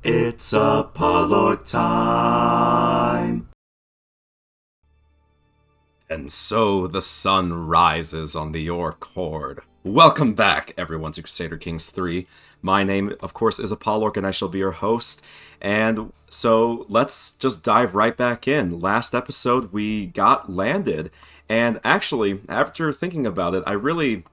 It's al-Orq time! And so the sun rises on the Orc Horde. Welcome back, everyone, to Crusader Kings III. My name, of course, is al-Orq, and I shall be your host. And so let's just dive right back in. Last episode, we got landed. And actually, after thinking about it, I really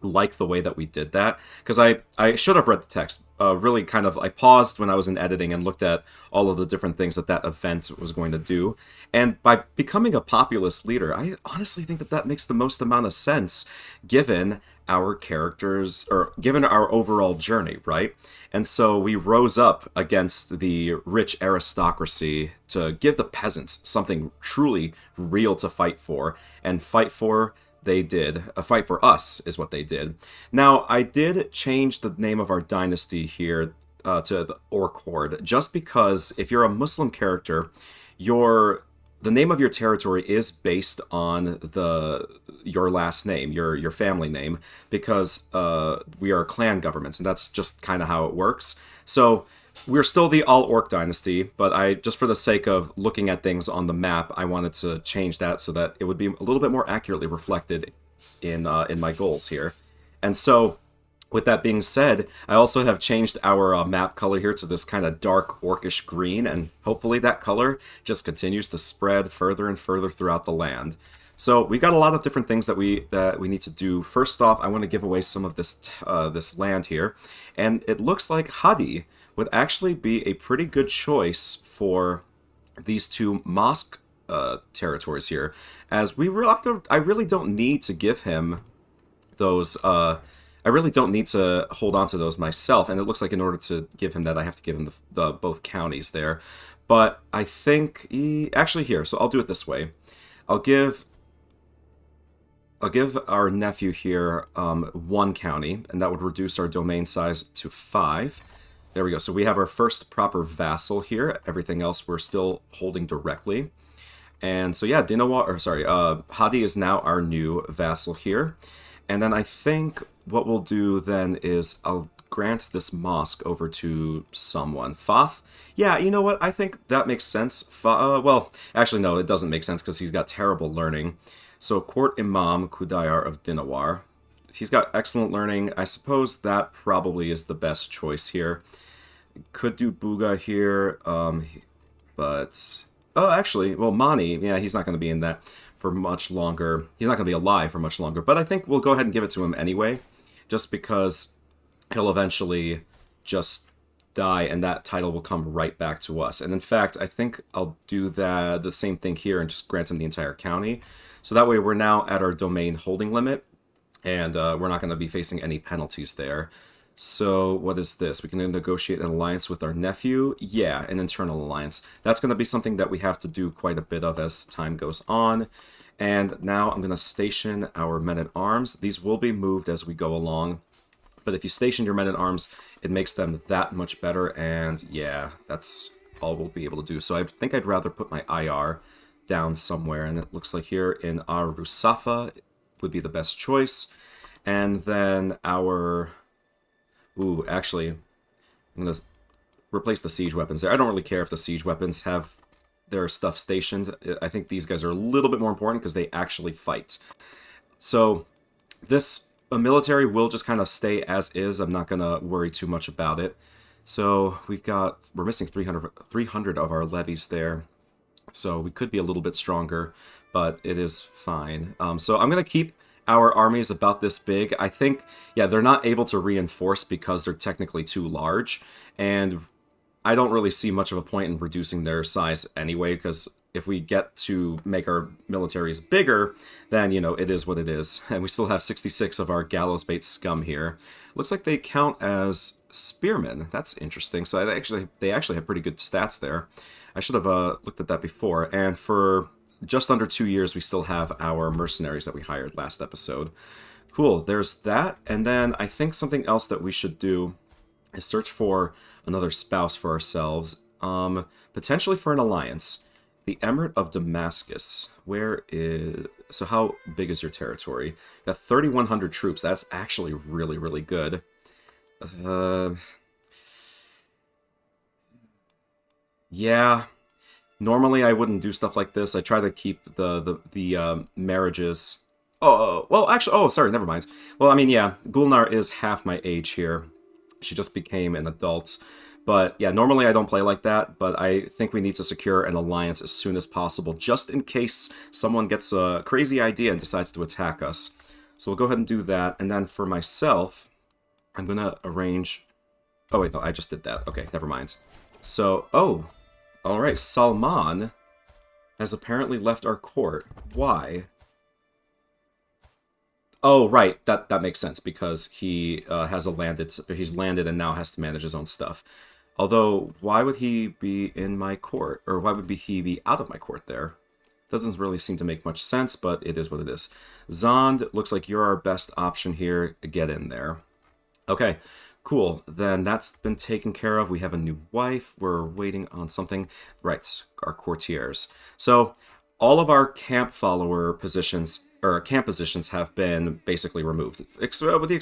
like the way that we did that, because I should have read the text. Really kind of, I paused when I was in editing and looked at all of the different things that that event was going to do. And by becoming a populist leader, I honestly think that that makes the most amount of sense given our characters, or given our overall journey, right? And so we rose up against the rich aristocracy to give the peasants something truly real to fight for, and fight for they did. A fight for us is what they did. Now, I did change the name of our dynasty here to the Orc Horde, just because if you're a Muslim character, the name of your territory is based on your last name, your family name, because we are clan governments, and that's just kind of how it works. So we're still the al-Orq Dynasty, but just for the sake of looking at things on the map, I wanted to change that so that it would be a little bit more accurately reflected in my goals here. And so, with that being said, I also have changed our map color here to this kind of dark orcish green, and hopefully that color just continues to spread further and further throughout the land. So we've got a lot of different things that we need to do. First off, I want to give away some of this land here, and it looks like Hadi would actually be a pretty good choice for these two mosque territories here, as I really don't need to give him those. I really don't need to hold on to those myself, and it looks like in order to give him that, I have to give him the both counties there. But I think actually here, so I'll do it this way. I'll give our nephew here one county, and that would reduce our domain size to 5. There we go. So we have our first proper vassal here. Everything else we're still holding directly. And so yeah, Hadi is now our new vassal here. And then I think what we'll do then is I'll grant this mosque over to someone. Fath? Yeah, you know what? I think that makes sense. Well, actually no, it doesn't make sense because he's got terrible learning. So Court Imam Kudayar of Dinawar. He's got excellent learning. I suppose that probably is the best choice here. Could do Buga here, but... Oh, actually, well, Mani, yeah, he's not going to be in that for much longer. He's not going to be alive for much longer, but I think we'll go ahead and give it to him anyway, just because he'll eventually just die, and that title will come right back to us. And in fact, I think I'll do the same thing here and just grant him the entire county. So that way we're now at our domain holding limit, and we're not going to be facing any penalties there. So what is this? We can negotiate an alliance with our nephew. Yeah, an internal alliance. That's going to be something that we have to do quite a bit of as time goes on. And now I'm going to station our men-at-arms. These will be moved as we go along. But if you station your men-at-arms, it makes them that much better. And yeah, that's all we'll be able to do. So I think I'd rather put my IR down somewhere. And it looks like here in Ar-Rusafa would be the best choice. And then our... Ooh, actually, I'm going to replace the siege weapons there. I don't really care if the siege weapons have their stuff stationed. I think these guys are a little bit more important because they actually fight. So this military will just kind of stay as is. I'm not going to worry too much about it. So we're missing 300 of our levies there. So we could be a little bit stronger, but it is fine. So I'm going to keep our army is about this big. I think, yeah, they're not able to reinforce because they're technically too large, and I don't really see much of a point in reducing their size anyway, because if we get to make our militaries bigger, then, you know, it is what it is. And we still have 66 of our gallows bait scum here. Looks like they count as spearmen. That's interesting. So they actually have pretty good stats there. I should have looked at that before. And for just under 2 years, we still have our mercenaries that we hired last episode. Cool, there's that. And then I think something else that we should do is search for another spouse for ourselves. Potentially for an alliance. The Emirate of Damascus. So how big is your territory? Got 3,100 troops. That's actually really, really good. Yeah, normally I wouldn't do stuff like this. I try to keep the marriages. Oh, well, actually, oh, sorry, never mind. Well, I mean, yeah, Gulnar is half my age here. She just became an adult. But yeah, normally I don't play like that, but I think we need to secure an alliance as soon as possible, just in case someone gets a crazy idea and decides to attack us. So we'll go ahead and do that. And then for myself, I'm going to arrange... Oh, wait, no, I just did that. Okay, never mind. So, oh, all right, Salman has apparently left our court. Why? Oh, right. That makes sense because he has a landed. He's landed and now has to manage his own stuff. Although, why would he be in my court, or why would he be out of my court there? Doesn't really seem to make much sense, but it is what it is. Zond, looks like you're our best option here. Get in there. Okay, cool. Then that's been taken care of. We have a new wife. We're waiting on something. Right, our courtiers. So all of our camp follower positions or camp positions have been basically removed, with the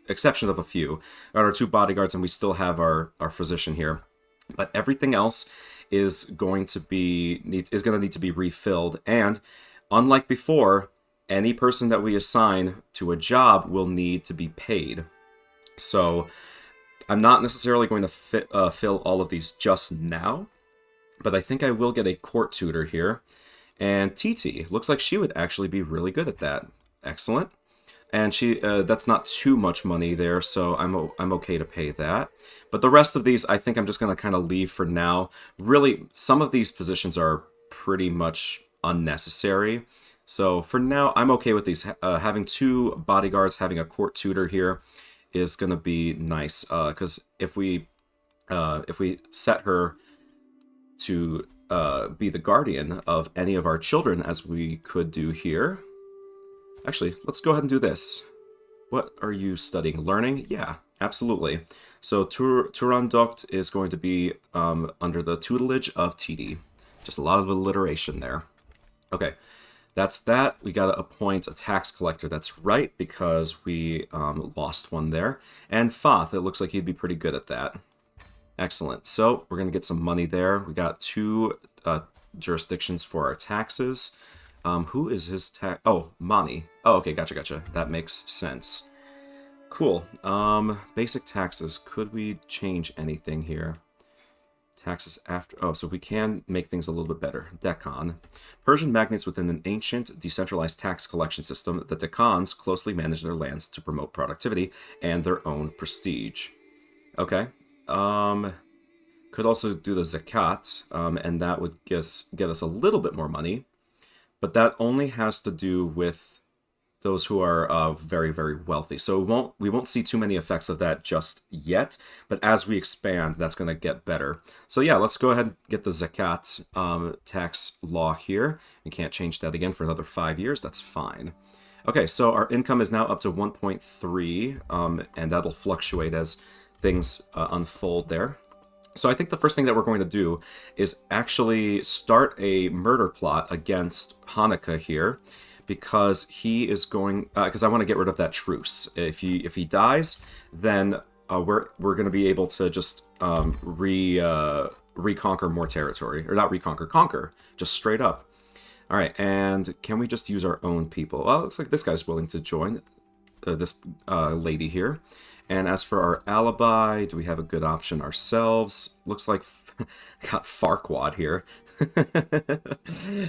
exception of a few. Our two bodyguards, and we still have our physician here. But everything else is going to need to be refilled. And unlike before, any person that we assign to a job will need to be paid. So I'm not necessarily going to fill all of these just now, but I think I will get a court tutor here. And Titi looks like she would actually be really good at that. Excellent. And she that's not too much money there, so I'm okay to pay that. But the rest of these, I think I'm just going to kind of leave for now. Really, some of these positions are pretty much unnecessary. So for now, I'm okay with these. Having two bodyguards, having a court tutor here is going to be nice. Because if we set her to be the guardian of any of our children, as we could do here. Actually, let's go ahead and do this. What are you studying? Learning? Yeah, absolutely. So Turandot is going to be under the tutelage of TD. Just a lot of alliteration there. Okay, that's that. We got to appoint a tax collector. That's right, because we lost one there. And Foth, it looks like he'd be pretty good at that. Excellent. So we're going to get some money there. We got two jurisdictions for our taxes. Who is his tax? Oh, Mani. Oh, okay, gotcha. That makes sense. Cool. Basic taxes. Could we change anything here? Taxes after... Oh, so we can make things a little bit better. Deccan. Persian magnates within an ancient, decentralized tax collection system, the Deccans closely manage their lands to promote productivity and their own prestige. Okay. Could also do the zakat, and that would get us a little bit more money, but that only has to do with those who are very, very wealthy. So we won't see too many effects of that just yet, but as we expand, that's going to get better. So yeah, let's go ahead and get the zakat tax law here. We can't change that again for another 5 years. That's fine. Okay, so our income is now up to 1.3, and that'll fluctuate as things unfold there. So I think the first thing that we're going to do is actually start a murder plot against Hanukkah here, because he is going. Because I want to get rid of that truce. If he dies, then we're going to be able to just reconquer more territory, or not reconquer, conquer, just straight up. All right, and can we just use our own people? Well, it looks like this guy's willing to join. This lady here. And as for our alibi, do we have a good option ourselves? Looks like got Farquaad here.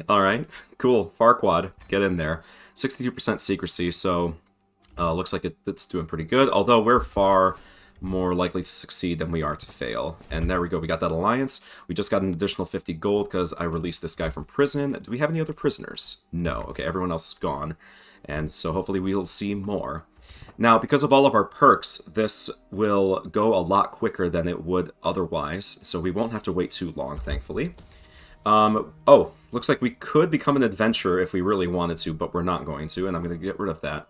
All right, cool. Farquaad, get in there. 62% secrecy, so looks like it's doing pretty good. Although we're far more likely to succeed than we are to fail. And there we go. We got that alliance. We just got an additional 50 gold because I released this guy from prison. Do we have any other prisoners? No. Okay, everyone else is gone. And so hopefully we'll see more. Now, because of all of our perks, this will go a lot quicker than it would otherwise, so we won't have to wait too long, thankfully. Oh, looks like we could become an adventurer if we really wanted to, but we're not going to, and I'm going to get rid of that.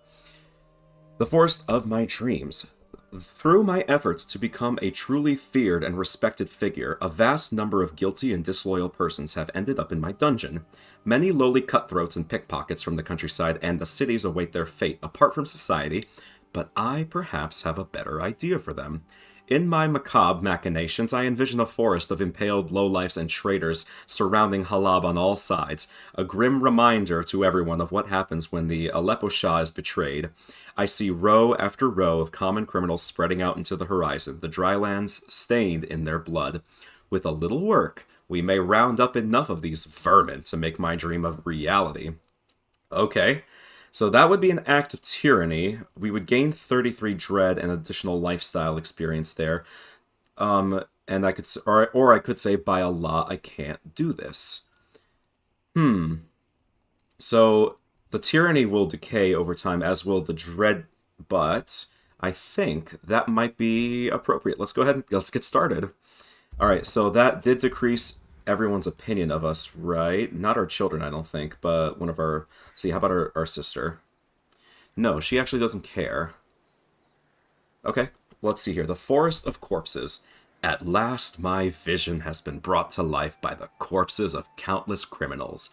The Forest of My Dreams. Through my efforts to become a truly feared and respected figure, a vast number of guilty and disloyal persons have ended up in my dungeon. Many lowly cutthroats and pickpockets from the countryside and the cities await their fate apart from society, but I perhaps have a better idea for them. In my macabre machinations, I envision a forest of impaled lowlifes and traitors surrounding Halab on all sides, a grim reminder to everyone of what happens when the Aleppo Shah is betrayed. I see row after row of common criminals spreading out into the horizon, the drylands stained in their blood. With a little work, we may round up enough of these vermin to make my dream a reality. Okay. So that would be an act of tyranny. We would gain 33 dread and additional lifestyle experience there. And I could, or I could say, by Allah, I can't do this. So the tyranny will decay over time, as will the dread. But I think that might be appropriate. Let's go ahead and let's get started. All right. So that did decrease everyone's opinion of us, right? Not our children, I don't think, but one of our... See, how about our sister? No, she actually doesn't care. Okay, let's see here. The Forest of Corpses. At last my vision has been brought to life by the corpses of countless criminals.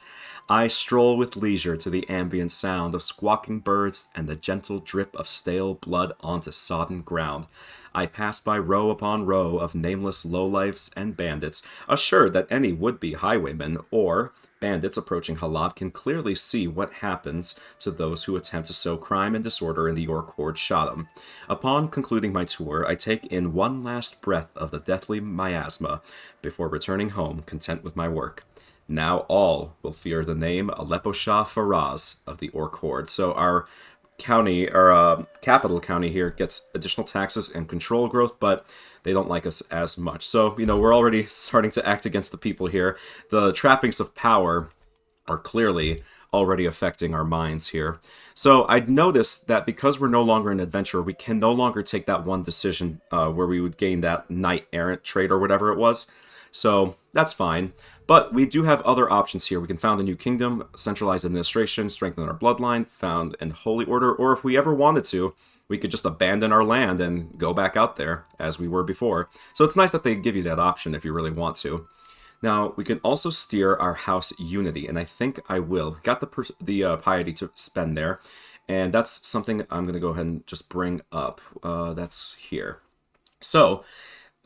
I stroll with leisure to the ambient sound of squawking birds and the gentle drip of stale blood onto sodden ground. I pass by row upon row of nameless lowlifes and bandits, assured that any would-be highwaymen or bandits approaching Halab can clearly see what happens to those who attempt to sow crime and disorder in the Orc Horde Shadam. Upon concluding my tour, I take in one last breath of the deathly miasma before returning home, content with my work. Now all will fear the name Aleppo Shah Faraz of the Orc Horde. So our county, our capital county here, gets additional taxes and control growth, but they don't like us as much. So, you know, we're already starting to act against the people here. The trappings of power are clearly already affecting our minds here. So I'd noticed that because we're no longer an adventurer, we can no longer take that one decision where we would gain that knight errant trait or whatever it was. So that's fine. But we do have other options here. We can found a new kingdom, centralized administration, strengthen our bloodline, found an holy order, or if we ever wanted to, we could just abandon our land and go back out there as we were before. So it's nice that they give you that option if you really want to. Now, we can also steer our house unity, and I think I will. We've got the piety to spend there, and that's something I'm going to go ahead and just bring up. That's here. So,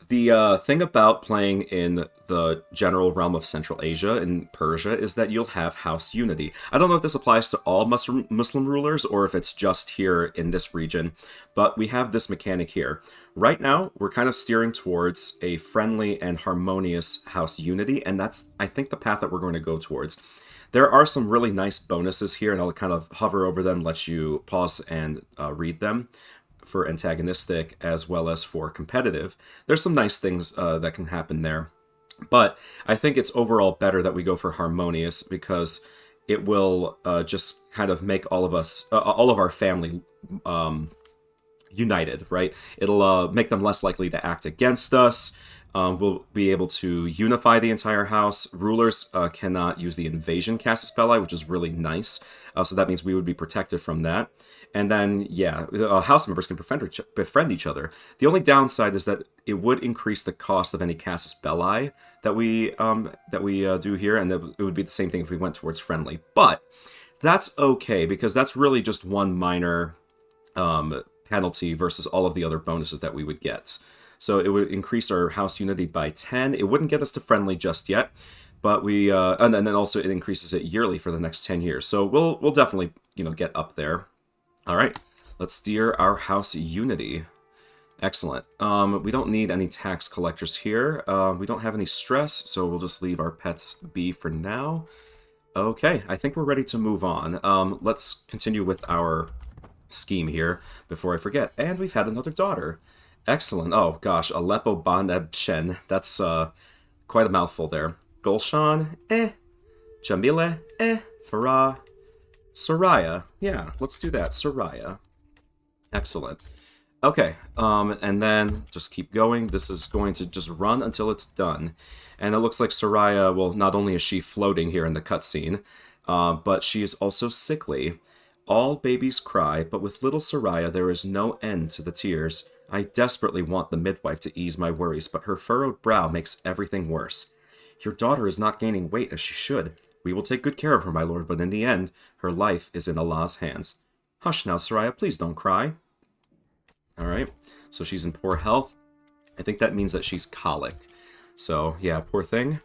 the thing about playing in the general realm of Central Asia and Persia is that you'll have house unity. I don't know if this applies to all Muslim rulers or if it's just here in this region, but we have this mechanic here. Right now, we're kind of steering towards a friendly and harmonious house unity, and that's, I think, the path that we're going to go towards. There are some really nice bonuses here, and I'll kind of hover over them, let you pause and read them. For antagonistic as well as for competitive. There's some nice things that can happen there. But I think it's overall better that we go for harmonious because it will just kind of make all of us, all of our family united, right? It'll make them less likely to act against us. We'll be able to unify the entire house. Rulers cannot use the invasion casus belli, which is really nice. So that means we would be protected from that. And then, yeah, house members can befriend each other. The only downside is that it would increase the cost of any casus belli that we do here, and it would be the same thing if we went towards friendly. But that's okay, because that's really just one minor penalty versus all of the other bonuses that we would get. So it would increase our house unity by 10. It wouldn't get us to friendly just yet, but we and then also it increases it yearly for the next 10 years. So we'll definitely, you know, get up there. All right, let's steer our house unity. Excellent. We don't need any tax collectors here. We don't have any stress, so we'll just leave our pets be for now. Okay, I think we're ready to move on. Let's continue with our scheme here before I forget. And we've had another daughter. Excellent. Oh, gosh. Aleppo Banebshen. That's quite a mouthful there. Gulshan? Jamile? Farah? Soraya. Yeah, let's do that. Soraya. Excellent. Okay, and then just keep going. This is going to just run until it's done. And it looks like Soraya, well, not only is she floating here in the cutscene, but she is also sickly. All babies cry, but with little Soraya there is no end to the tears. I desperately want the midwife to ease my worries, but her furrowed brow makes everything worse. Your daughter is not gaining weight as she should. We will take good care of her, my lord, but in the end, her life is in Allah's hands. Hush now, Soraya, please don't cry. Alright, so she's in poor health. I think that means that she's colic. So, yeah, poor thing.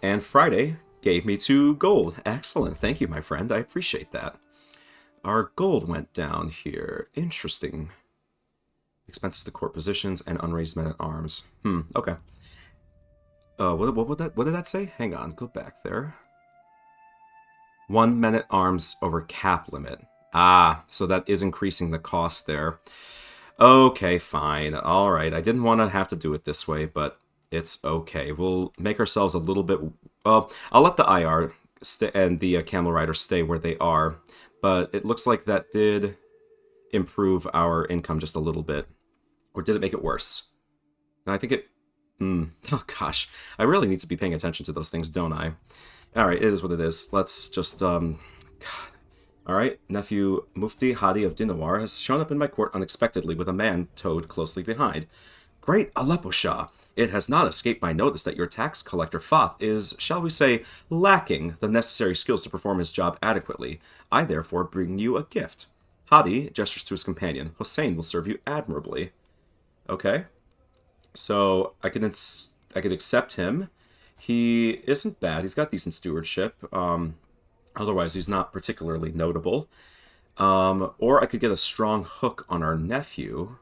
And Friday gave me 2 gold. Excellent. Thank you, my friend. I appreciate that. Our gold went down here. Interesting. Expenses to court positions and unraised men-at-arms. Okay. What did that say? Hang on, go back there. 1 men-at-arms over cap limit. Ah, so that is increasing the cost there. Okay, fine. Alright, I didn't want to have to do it this way, but it's okay. We'll make ourselves a little bit... Well, I'll let the IR and the Camel Rider stay where they are, but it looks like that did improve our income just a little bit. Or did it make it worse? No, I think it... Oh gosh, I really need to be paying attention to those things, don't I? Alright, it is what it is. Let's just, God. Alright, nephew Mufti Hadi of Dinawar has shown up in my court unexpectedly with a man towed closely behind. Great Aleppo Shah! It has not escaped my notice that your tax collector Fath is, shall we say, lacking the necessary skills to perform his job adequately. I therefore bring you a gift. Hadi gestures to his companion. Hossein will serve you admirably. Okay. So I could accept him. He isn't bad. He's got decent stewardship. Otherwise, he's not particularly notable. Or I could get a strong hook on our nephew,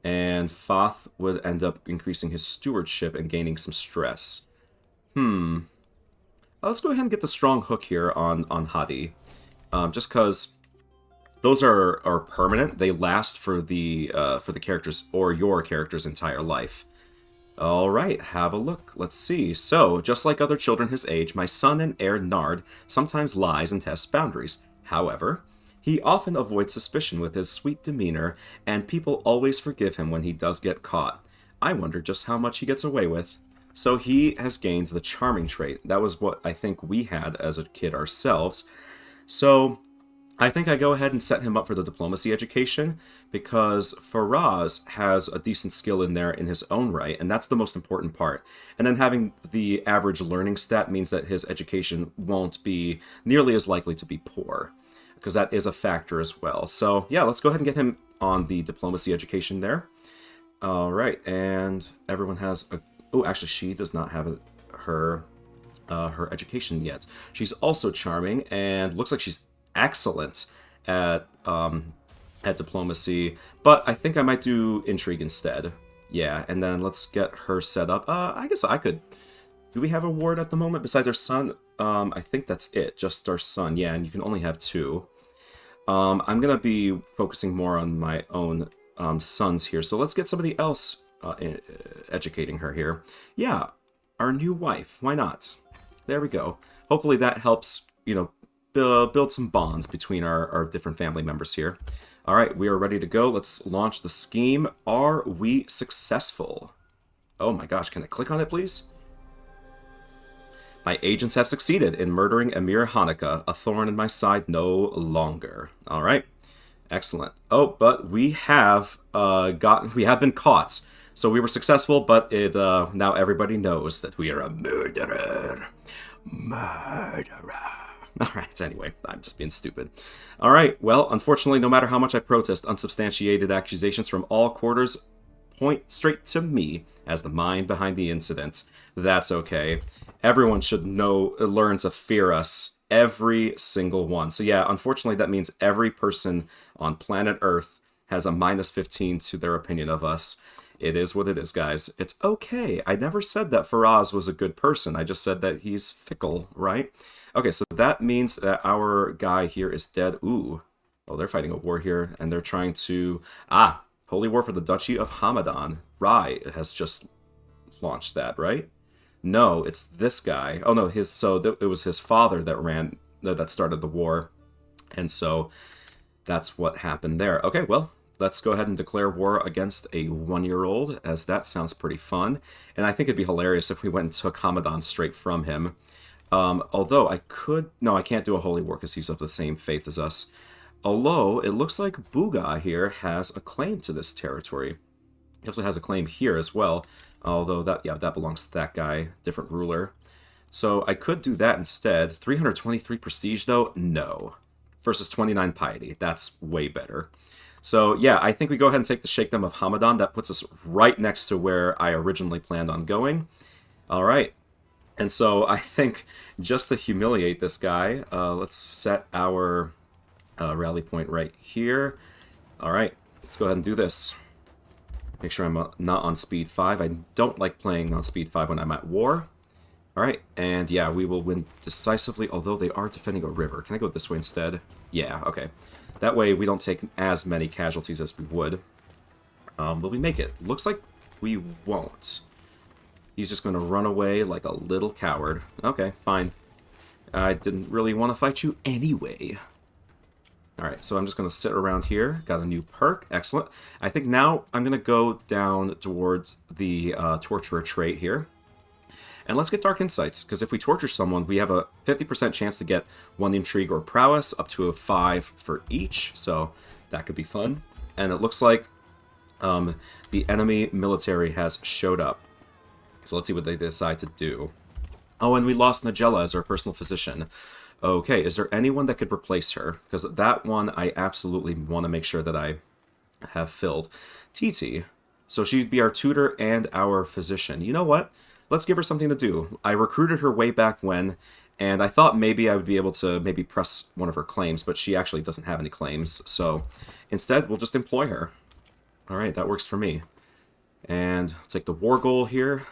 and Fath would end up increasing his stewardship and gaining some stress. Let's go ahead and get the strong hook here on Hadi, just because those are permanent. They last for the characters or your character's entire life. All right, have a look. Let's see. So, just like other children his age, my son and heir Nard sometimes lies and tests boundaries. However, he often avoids suspicion with his sweet demeanor, and people always forgive him when he does get caught. I wonder just how much he gets away with. So he has gained the charming trait. That was what I think we had as a kid ourselves. So I think I go ahead and set him up for the diplomacy education, because Faraz has a decent skill in there in his own right, and that's the most important part. And then having the average learning stat means that his education won't be nearly as likely to be poor, because that is a factor as well. So yeah, let's go ahead and get him on the diplomacy education there. All right, and everyone has a... Oh, actually, she does not have her education yet. She's also charming, and looks like she's excellent at diplomacy, but I think I might do intrigue instead. Yeah, and then let's get her set up. I guess I could... Do we have a ward at the moment besides our son? I think that's it, just our son. Yeah, and you can only have 2. I'm gonna be focusing more on my own sons here, so let's get somebody else educating her here. Yeah, our new wife. Why not? There we go. Hopefully that helps, you know, build some bonds between our different family members here. All right, we are ready to go. Let's launch the scheme. Are we successful? Oh my gosh, can I click on it, please? My agents have succeeded in murdering Emir Hanukkah, a thorn in my side no longer. All right, excellent. Oh, but we have been caught. So we were successful, but now everybody knows that we are a murderer. Alright, anyway, I'm just being stupid. Alright, well, unfortunately, no matter how much I protest, unsubstantiated accusations from all quarters point straight to me as the mind behind the incident. That's okay. Everyone should learn to fear us. Every single one. So yeah, unfortunately, that means every person on planet Earth has a -15 to their opinion of us. It is what it is, guys. It's okay. I never said that Faraz was a good person. I just said that he's fickle, right? Okay, so that means that our guy here is dead. Ooh. Oh, they're fighting a war here, and they're trying to... Ah, Holy War for the Duchy of Hamadan. Rai has just launched that, right? No, it's this guy. Oh, no, it was his father that started the war. And so that's what happened there. Okay, well... Let's go ahead and declare war against a 1-year-old, as that sounds pretty fun. And I think it'd be hilarious if we went and took Hamadan straight from him. Although I could... No, I can't do a holy war because he's of the same faith as us. Although, it looks like Buga here has a claim to this territory. He also has a claim here as well. Although, that belongs to that guy. Different ruler. So I could do that instead. 323 prestige, though? No. Versus 29 piety. That's way better. So yeah, I think we go ahead and take the Sheikhdom of Hamadan. That puts us right next to where I originally planned on going. All right. And so I think just to humiliate this guy, let's set our rally point right here. All right, let's go ahead and do this. Make sure I'm not on speed 5. I don't like playing on speed 5 when I'm at war. All right, and yeah, we will win decisively, although they are defending a river. Can I go this way instead? Yeah, okay. That way we don't take as many casualties as we would. Will we make it? Looks like we won't. He's just going to run away like a little coward. Okay, fine. I didn't really want to fight you anyway. Alright, so I'm just going to sit around here. Got a new perk. Excellent. I think now I'm going to go down towards the Torturer trait here. And let's get Dark Insights, because if we torture someone, we have a 50% chance to get 1 Intrigue or Prowess, up to a 5 for each. So that could be fun. And it looks like the enemy military has showed up. So let's see what they decide to do. Oh, and we lost Nigella as our personal physician. Okay, is there anyone that could replace her? Because that one I absolutely want to make sure that I have filled. Titi. So she'd be our tutor and our physician. You know what? Let's give her something to do. I recruited her way back when, and I thought maybe I would be able to maybe press one of her claims, but she actually doesn't have any claims. So instead, we'll just employ her. All right, that works for me. And I'll take the war goal here.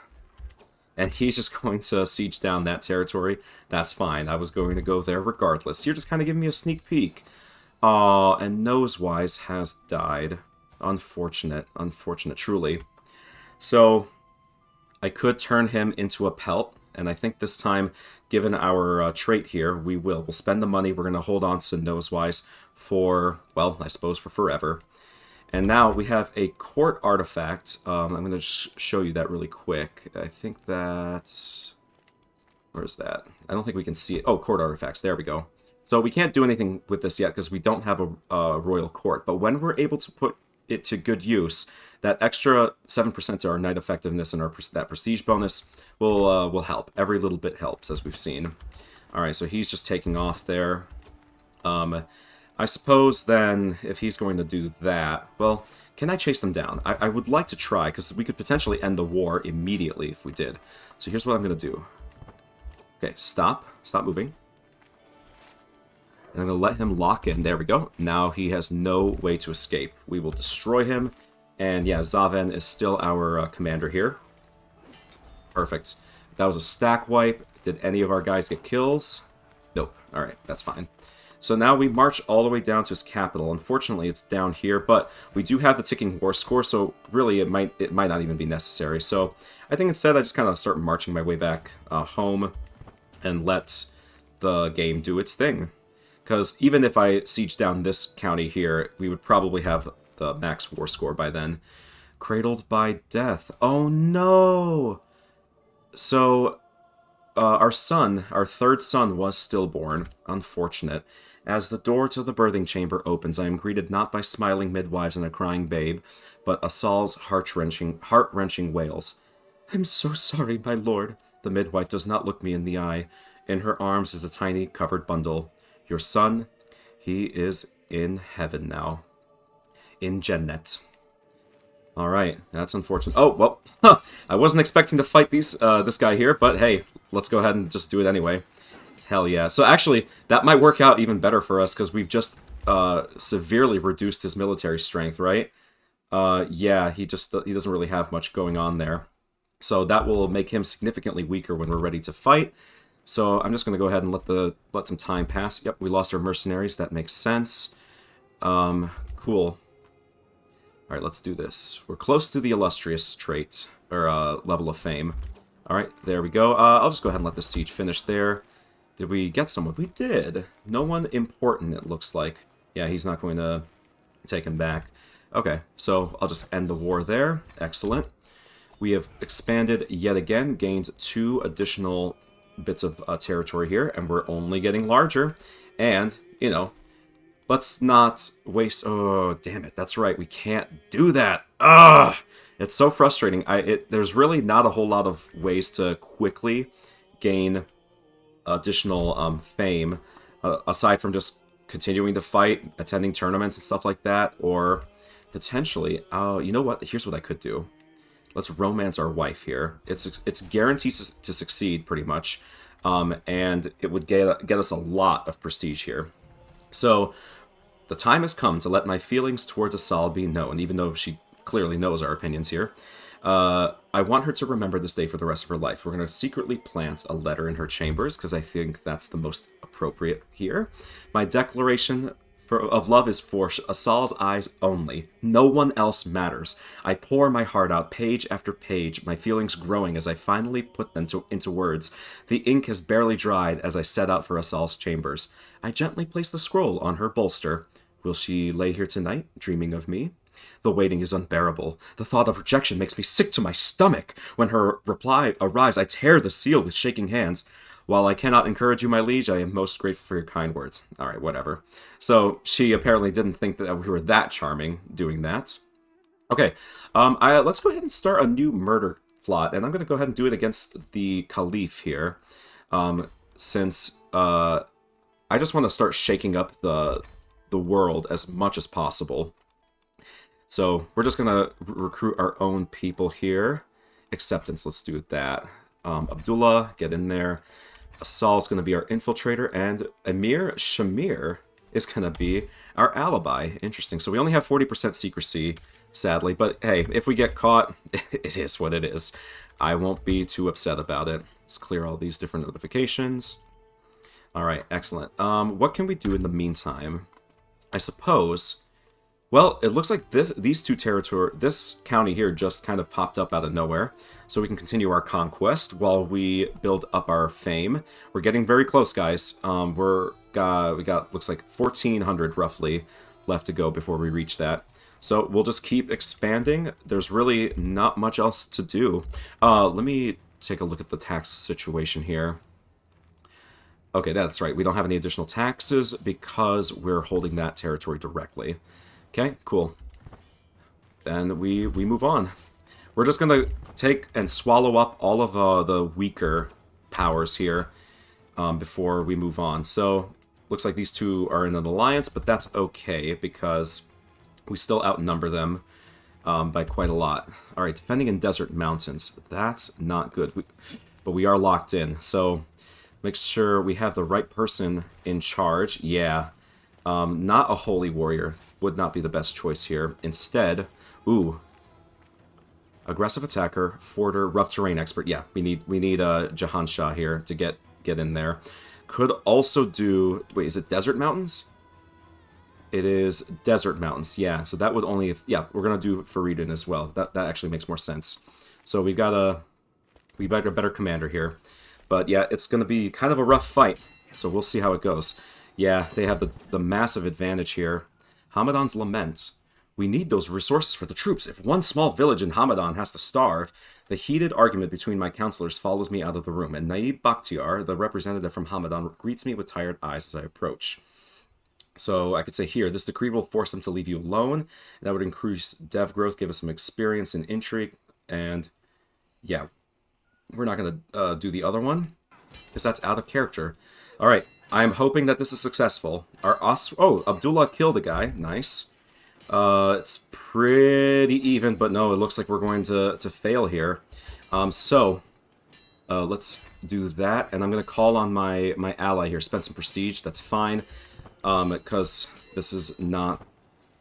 And he's just going to siege down that territory. That's fine. I was going to go there regardless. You're just kind of giving me a sneak peek. Aw, and Nosewise has died. Unfortunate. Unfortunate, truly. So, I could turn him into a pelt. And I think this time, given our trait here, we will. We'll spend the money. We're going to hold on to Nosewise for, well, I suppose for forever. And now we have a court artifact. I'm going to show you that really quick. I think that's... Where is that? I don't think we can see it. Oh, court artifacts. There we go. So we can't do anything with this yet because we don't have a royal court. But when we're able to put it to good use, that extra 7% to our knight effectiveness and that prestige bonus will help. Every little bit helps, as we've seen. All right, so he's just taking off there. I suppose then, if he's going to do that, well, can I chase them down? I would like to try, because we could potentially end the war immediately if we did. So here's what I'm going to do. Okay, stop. Stop moving. And I'm going to let him lock in. There we go. Now he has no way to escape. We will destroy him. And yeah, Zaven is still our commander here. Perfect. That was a stack wipe. Did any of our guys get kills? Nope. Alright, that's fine. So now we march all the way down to his capital. Unfortunately, it's down here, but we do have the ticking war score, so really it might not even be necessary. So I think instead I just kind of start marching my way back home and let the game do its thing. Because even if I siege down this county here, we would probably have the max war score by then. Cradled by death. Oh no! So our son, our third son, was stillborn. Unfortunate. As the door to the birthing chamber opens, I am greeted not by smiling midwives and a crying babe, but Asal's heart-wrenching wails. I'm so sorry, my lord. The midwife does not look me in the eye. In her arms is a tiny, covered bundle. Your son, he is in heaven now. In Jannat. Alright, that's unfortunate. Oh, well, huh, I wasn't expecting to fight this guy here, but hey, let's go ahead and just do it anyway. Hell yeah. So actually, that might work out even better for us, because we've just severely reduced his military strength, right? Yeah, he doesn't really have much going on there. So that will make him significantly weaker when we're ready to fight. So I'm just going to go ahead and let some time pass. Yep, we lost our mercenaries. That makes sense. Cool. Alright, let's do this. We're close to the illustrious trait, or level of fame. Alright, there we go. I'll just go ahead and let the siege finish there. Did we get someone? We did. No one important, it looks like. Yeah, he's not going to take him back. Okay, so I'll just end the war there. Excellent. We have expanded yet again, gained 2 additional bits of territory here, and we're only getting larger. And, you know, let's not waste... Oh, damn it. That's right. We can't do that. Ugh! It's so frustrating. There's really not a whole lot of ways to quickly gain additional fame, aside from just continuing to fight, attending tournaments and stuff like that, or potentially, you know what? Here's what I could do. Let's romance our wife here. It's guaranteed to succeed, pretty much, and it would get us a lot of prestige here. So, the time has come to let my feelings towards Asal be known, even though she clearly knows our opinions here. I want her to remember this day for the rest of her life. We're going to secretly plant a letter in her chambers, because I think that's the most appropriate here. My declaration of love is for Asal's eyes only. No one else matters. I pour my heart out page after page, my feelings growing as I finally put them into words. The ink has barely dried as I set out for Asal's chambers. I gently place the scroll on her bolster. Will she lay here tonight, dreaming of me? The waiting is unbearable. The thought of rejection makes me sick to my stomach. When her reply arrives, I tear the seal with shaking hands. While I cannot encourage you, my liege, I am most grateful for your kind words. Alright, whatever. So, she apparently didn't think that we were that charming doing that. Okay, let's go ahead and start a new murder plot, and I'm going to go ahead and do it against the Caliph here, since I just want to start shaking up the world as much as possible. So, we're just going to recruit our own people here. Acceptance, let's do that. Abdullah, get in there. Asal's going to be our infiltrator, and Emir Shamir is going to be our alibi. Interesting. So we only have 40% secrecy, sadly, but hey, if we get caught, it is what it is. I won't be too upset about it. Let's clear all these different notifications. Alright, excellent. What can we do in the meantime? I suppose... Well, it looks like this county here just kind of popped up out of nowhere. So we can continue our conquest while we build up our fame. We're getting very close, guys. We got looks like 1,400 roughly left to go before we reach that. So we'll just keep expanding. There's really not much else to do. Let me take a look at the tax situation here. Okay, that's right. We don't have any additional taxes because we're holding that territory directly. Okay, cool. Then we move on. We're just going to take and swallow up all of the weaker powers here before we move on. So, looks like these two are in an alliance, but that's okay because we still outnumber them by quite a lot. Alright, defending in desert mountains. That's not good. But we are locked in, so make sure we have the right person in charge. Yeah, not a holy warrior. Would not be the best choice here. Instead, aggressive attacker, forter, rough terrain expert. Yeah, we need Jahan Shah here to get in there. Could also do. Wait, is it desert mountains? It is desert mountains. Yeah, so that would only. Yeah, we're gonna do Faridun as well. That actually makes more sense. So we got a better commander here, but yeah, it's gonna be kind of a rough fight. So we'll see how it goes. Yeah, they have the massive advantage here. Hamadan's Lament. We need those resources for the troops. If one small village in Hamadan has to starve, the heated argument between my counselors follows me out of the room, and Naib Bakhtiar, the representative from Hamadan, greets me with tired eyes as I approach. So I could say here, this decree will force them to leave you alone. That would increase dev growth, give us some experience in intrigue, and yeah, we're not going to do the other one, because that's out of character. Alright. I'm hoping that this is successful. Abdullah killed a guy. Nice. It's pretty even, but no, it looks like we're going to fail here. Let's do that, and I'm going to call on my ally here. Spend some prestige. That's fine, because this is not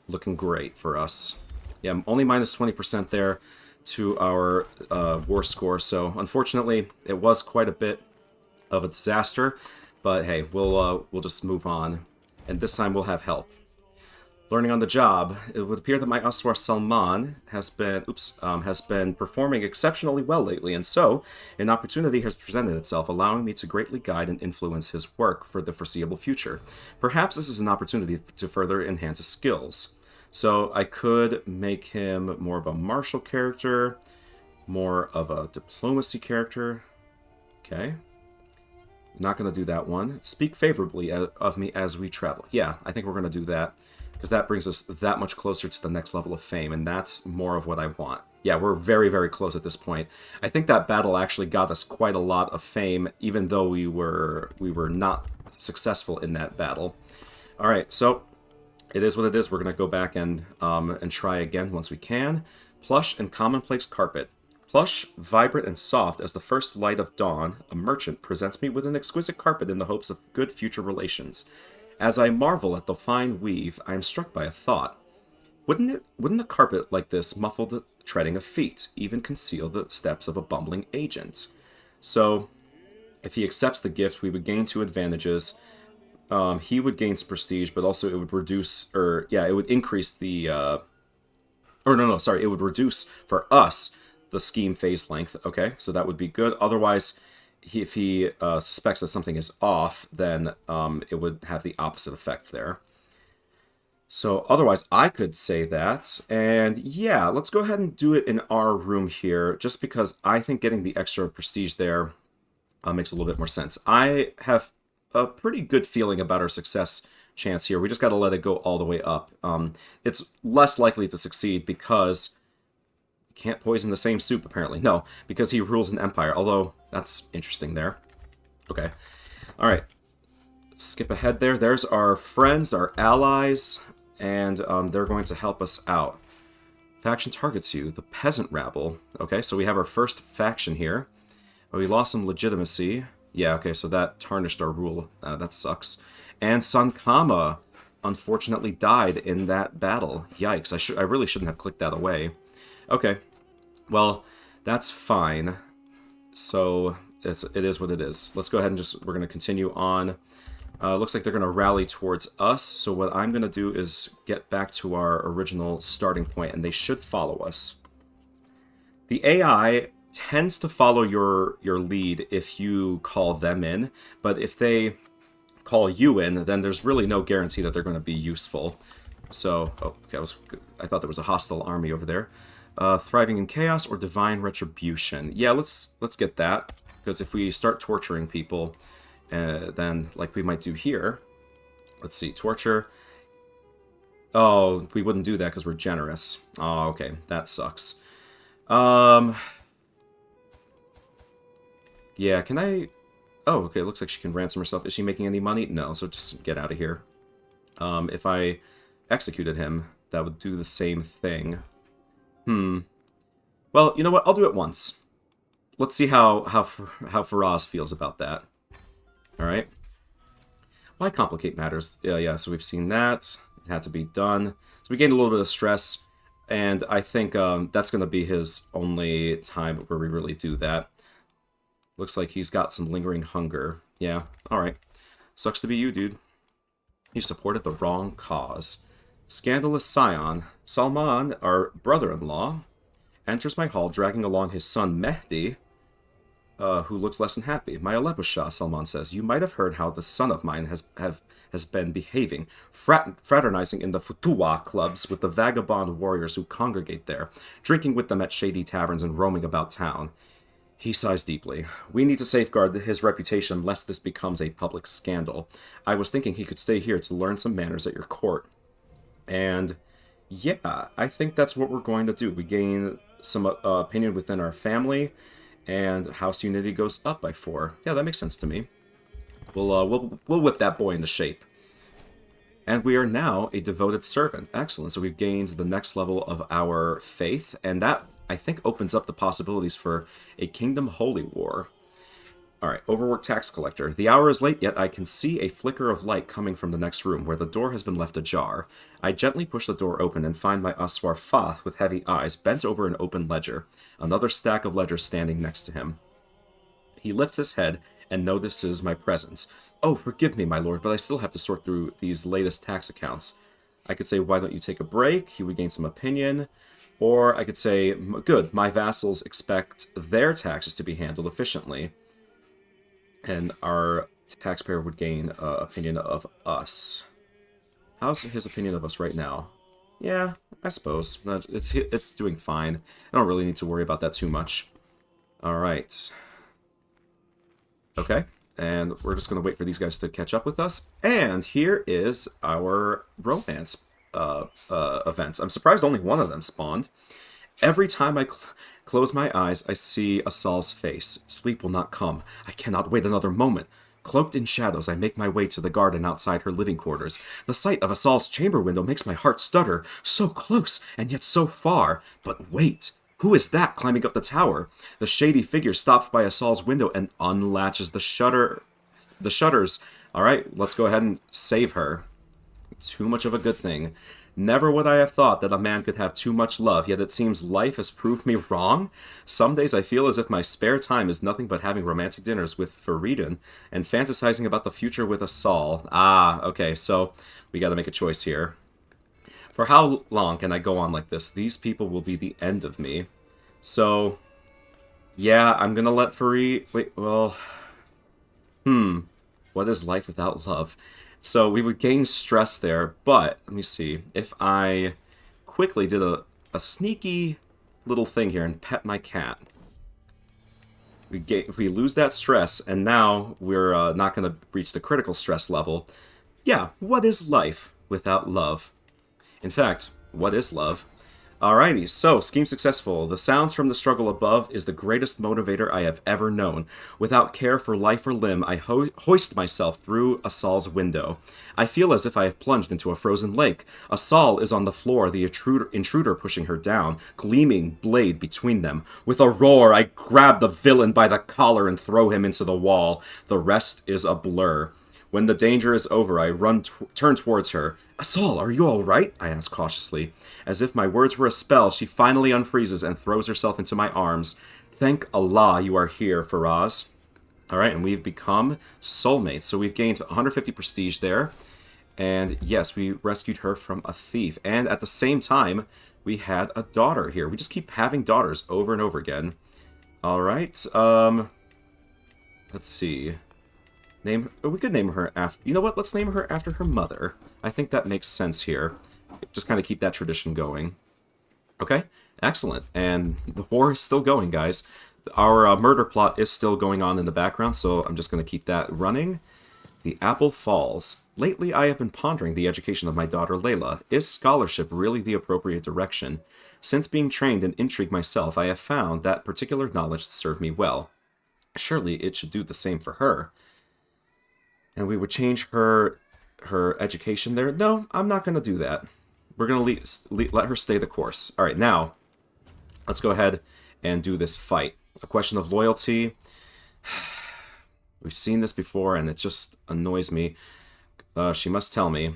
looking great for us. Yeah, I'm only minus 20% there to our war score, so unfortunately, it was quite a bit of a disaster. But hey, we'll just move on, and this time we'll have help. Learning on the job, it would appear that my Aswar Salman has been performing exceptionally well lately, and so an opportunity has presented itself, allowing me to greatly guide and influence his work for the foreseeable future. Perhaps this is an opportunity to further enhance his skills. So I could make him more of a martial character, more of a diplomacy character. Okay. Not going to do that one. Speak favorably of me as we travel. Yeah, I think we're going to do that, because that brings us that much closer to the next level of fame, and that's more of what I want. Yeah, we're very, very close at this point. I think that battle actually got us quite a lot of fame, even though we were not successful in that battle. Alright, so it is what it is. We're going to go back and try again once we can. Plush and commonplace carpet. Plush, vibrant and soft as the first light of dawn, a merchant presents me with an exquisite carpet in the hopes of good future relations. As I marvel at the fine weave, I am struck by a thought. Wouldn't a carpet like this muffle the treading of feet, even conceal the steps of a bumbling agent? So, if he accepts the gift, we would gain 2 advantages. He would gain some prestige, but also it would reduce, it would increase the, it would reduce for us the scheme phase length. Okay, so that would be good. Otherwise, if he suspects that something is off, then it would have the opposite effect there. So otherwise, I could say that. And yeah, let's go ahead and do it in our room here, just because I think getting the extra prestige there makes a little bit more sense. I have a pretty good feeling about our success chance here. We just got to let it go all the way up. It's less likely to succeed because we can't poison the same soup, apparently. No, because he rules an empire, although that's interesting there. Okay. All right. Skip ahead there. There's our friends, our allies, and they're going to help us out. Faction targets you, the peasant rabble. Okay, so we have our first faction here. We lost some legitimacy. Yeah, okay, so that tarnished our rule. That sucks. And Sankama unfortunately died in that battle. Yikes, I really shouldn't have clicked that away. Okay, well, that's fine. So, it is what it is. Let's go ahead and we're going to continue on. Looks like they're going to rally towards us, so what I'm going to do is get back to our original starting point, and they should follow us. The AI tends to follow your lead if you call them in, but if they call you in, then there's really no guarantee that they're going to be useful. So, oh, okay, I thought there was a hostile army over there. Thriving in chaos or divine retribution. Yeah, let's get that, because if we start torturing people, then like we might do here, let's see, torture. Oh, we wouldn't do that because we're generous. Oh, okay, that sucks. Yeah, can I... Oh, okay, looks like she can ransom herself. Is she making any money? No, so just get out of here. If I executed him, that would do the same thing. Well, you know what? I'll do it once. Let's see how Faraz feels about that. Alright. Why complicate matters? Yeah, so we've seen that. It had to be done. So we gained a little bit of stress, and I think that's going to be his only time where we really do that. Looks like he's got some lingering hunger. Yeah, alright. Sucks to be you, dude. You supported the wrong cause. Scandalous scion, Salman, our brother-in-law, enters my hall dragging along his son Mehdi, who looks less than happy. My Aleppo-Shah, Salman says, you might have heard how the son of mine has been behaving, fraternizing in the Futuwa clubs with the vagabond warriors who congregate there, drinking with them at shady taverns and roaming about town. He sighs deeply. We need to safeguard his reputation lest this becomes a public scandal. I was thinking he could stay here to learn some manners at your court. And yeah, I think that's what we're going to do. We gain some opinion within our family, and house unity goes up by 4. Yeah, that makes sense to me. We'll whip that boy into shape. And we are now a devoted servant. Excellent. So we've gained the next level of our faith, and that, I think, opens up the possibilities for a Kingdom Holy War. Alright, overworked tax collector. The hour is late, yet I can see a flicker of light coming from the next room, where the door has been left ajar. I gently push the door open and find my Aswar Fath with heavy eyes bent over an open ledger, another stack of ledgers standing next to him. He lifts his head and notices my presence. Oh, forgive me, my lord, but I still have to sort through these latest tax accounts. I could say, why don't you take a break? He would gain some opinion. Or I could say, good, my vassals expect their taxes to be handled efficiently. And our taxpayer would gain opinion of us. How's his opinion of us right now? Yeah, I suppose. It's doing fine. I don't really need to worry about that too much. Alright. Okay, and we're just going to wait for these guys to catch up with us. And here is our romance event. I'm surprised only one of them spawned. Every time I close my eyes, I see Asal's face. Sleep will not come. I cannot wait another moment. Cloaked in shadows, I make my way to the garden outside her living quarters. The sight of Asal's chamber window makes my heart stutter. So close, and yet so far. But wait, who is that climbing up the tower? The shady figure stops by Asal's window and unlatches the shutters. All right, let's go ahead and save her. Too much of a good thing. Never would I have thought that a man could have too much love, yet it seems life has proved me wrong. Some days I feel as if my spare time is nothing but having romantic dinners with Faridun and fantasizing about the future with Asal. Ah, okay, so we gotta make a choice here. For how long can I go on like this? These people will be the end of me. So, yeah, I'm gonna let Farid... Wait, well... What is life without love? So we would gain stress there, but let me see. If I quickly did a sneaky little thing here and pet my cat, we lose that stress, and now we're not going to reach the critical stress level. Yeah, what is life without love? In fact, what is love? Alrighty, so, scheme successful. The sounds from the struggle above is the greatest motivator I have ever known. Without care for life or limb, I hoist myself through Asal's window. I feel as if I have plunged into a frozen lake. Asal is on the floor, the intruder pushing her down, gleaming blade between them. With a roar, I grab the villain by the collar and throw him into the wall. The rest is a blur. When the danger is over, I turn towards her. Asal, are you all right? I ask cautiously. As if my words were a spell, she finally unfreezes and throws herself into my arms. Thank Allah you are here, Faraz. Alright, and we've become soulmates. So we've gained 150 prestige there. And yes, we rescued her from a thief. And at the same time, we had a daughter here. We just keep having daughters over and over again. Alright, let's see. We could name her after... You know what? Let's name her after her mother. I think that makes sense here. Just kind of keep that tradition going. Okay, excellent. And the war is still going, guys. Our murder plot is still going on in the background, so I'm just going to keep that running. The apple falls. Lately, I have been pondering the education of my daughter Layla. Is scholarship really the appropriate direction? Since being trained in intrigue myself, I have found that particular knowledge to serve me well. Surely it should do the same for her. And we would change her education there. No, I'm not going to do that. We're going to let her stay the course. All right, now, let's go ahead and do this fight. A question of loyalty. We've seen this before, and it just annoys me. She must tell me.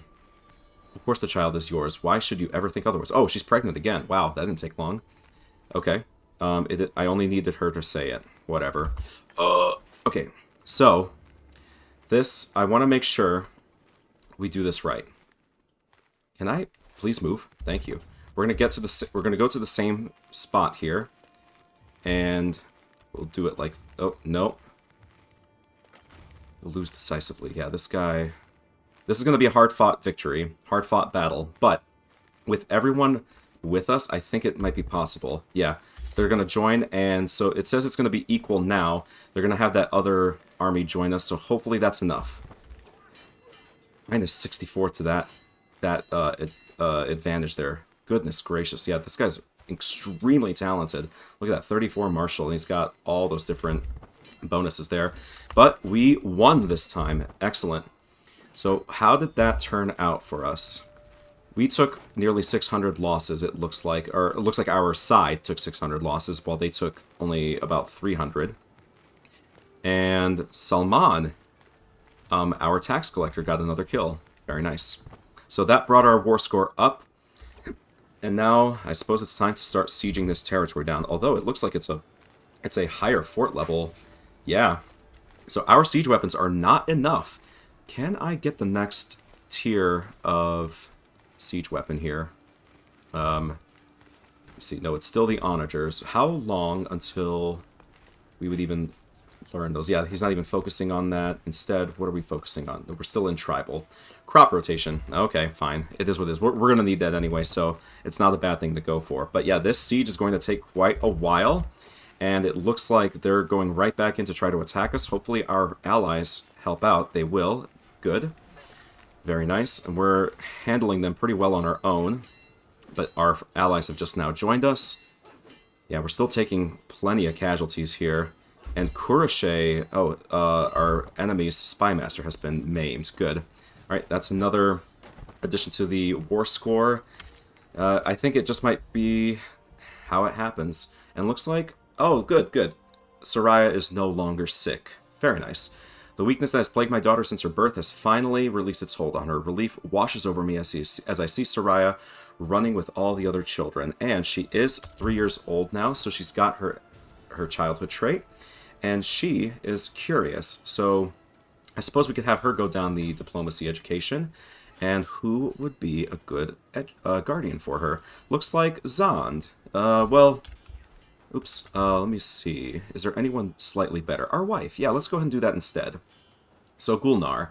Of course the child is yours. Why should you ever think otherwise? Oh, she's pregnant again. Wow, that didn't take long. Okay. I only needed her to say it. Whatever. Okay, so... I want to make sure we do this right. Can I please move? Thank you. We're gonna go to the same spot here, and we'll do it like. Oh no, we'll lose decisively. Yeah, this guy. This is gonna be a hard-fought victory, hard-fought battle. But with everyone with us, I think it might be possible. Yeah, they're gonna join, and so it says it's gonna be equal now. They're gonna have that other army join us, so hopefully that's enough. Minus 64 to that advantage there. Goodness gracious, yeah, this guy's extremely talented. Look at that, 34 martial, and he's got all those different bonuses there. But we won this time. Excellent. So how did that turn out for us? We took nearly 600 losses, it looks like. Or it looks like our side took 600 losses, while they took only about 300. And Salman, our tax collector, got another kill. Very nice. So that brought our war score up. And now, I suppose it's time to start sieging this territory down. Although, it looks like it's a higher fort level. Yeah. So our siege weapons are not enough. Can I get the next tier of siege weapon here? Let's see. No, it's still the onagers. How long until we would even learn those? Yeah, he's not even focusing on that. Instead, what are we focusing on? We're still in tribal. Crop rotation. Okay, fine. It is what it is. We're going to need that anyway, so it's not a bad thing to go for. But yeah, this siege is going to take quite a while, and it looks like they're going right back in to try to attack us. Hopefully our allies help out. They will. Good. Very nice. And we're handling them pretty well on our own, but our allies have just now joined us. Yeah, we're still taking plenty of casualties here. And Kurashe, our enemy's spy master has been maimed. Good. Alright, that's another addition to the war score. I think it just might be how it happens. And looks like... Oh, good, good. Soraya is no longer sick. Very nice. The weakness that has plagued my daughter since her birth has finally released its hold on her. Relief washes over me as I see Soraya running with all the other children. And she is 3 years old now, so she's got her childhood trait. And she is curious, so I suppose we could have her go down the diplomacy education. And who would be a good guardian for her? Looks like Zond. Oops, let me see. Is there anyone slightly better? Our wife. Yeah, let's go ahead and do that instead. So Gulnar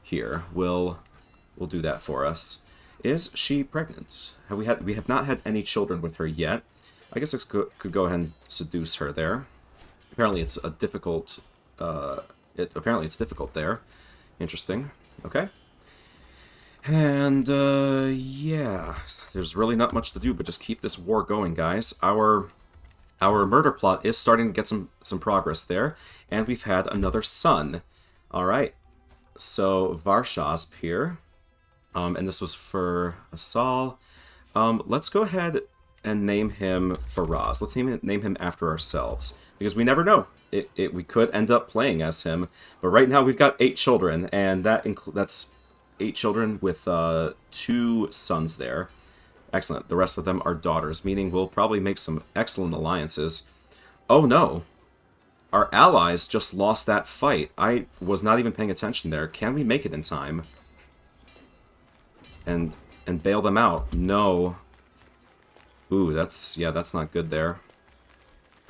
here will do that for us. Is she pregnant? We have not had any children with her yet. I guess I could go ahead and seduce her there. Apparently it's a difficult... apparently it's difficult there. Interesting. Okay. And, yeah. There's really not much to do but just keep this war going, guys. Our murder plot is starting to get some progress there. And we've had another son. Alright. So, Varshasp here. And this was for Asal. Let's go ahead and name him Faraz. Let's name him after ourselves. Because we never know. We could end up playing as him. But right now we've got 8 children. And that's 8 children with 2 sons there. Excellent. The rest of them are daughters, meaning we'll probably make some excellent alliances. Oh no! Our allies just lost that fight. I was not even paying attention there. Can we make it in time? And bail them out? No. Ooh, that's not good there.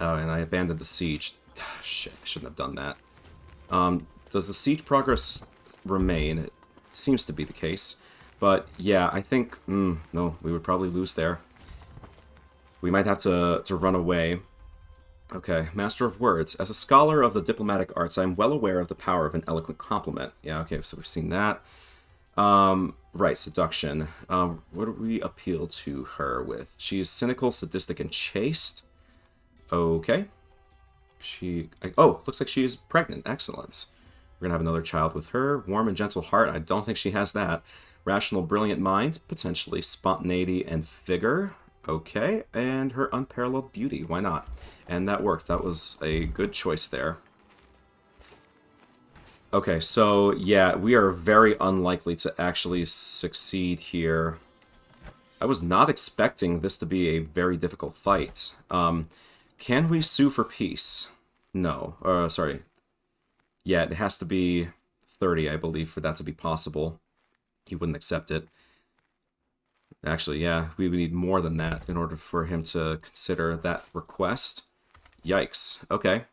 And I abandoned the siege. Shit, I shouldn't have done that. Does the siege progress remain? It seems to be the case. But, yeah, I think... no, we would probably lose there. We might have to run away. Okay, Master of Words. As a scholar of the diplomatic arts, I am well aware of the power of an eloquent compliment. Yeah, okay, so we've seen that. Right, seduction. What do we appeal to her with? She is cynical, sadistic, and chaste. Okay. Looks like she is pregnant. Excellent. We're gonna have another child with her. Warm and gentle heart. I don't think she has that. Rational, brilliant mind. Potentially. Spontaneity and vigor. Okay. And her unparalleled beauty. Why not? And that worked. That was a good choice there. Okay, so, yeah, we are very unlikely to actually succeed here. I was not expecting this to be a very difficult fight. Can we sue for peace? No. Sorry. Yeah, it has to be 30, I believe, for that to be possible. He wouldn't accept it. Actually, yeah, we would need more than that in order for him to consider that request. Yikes. Okay.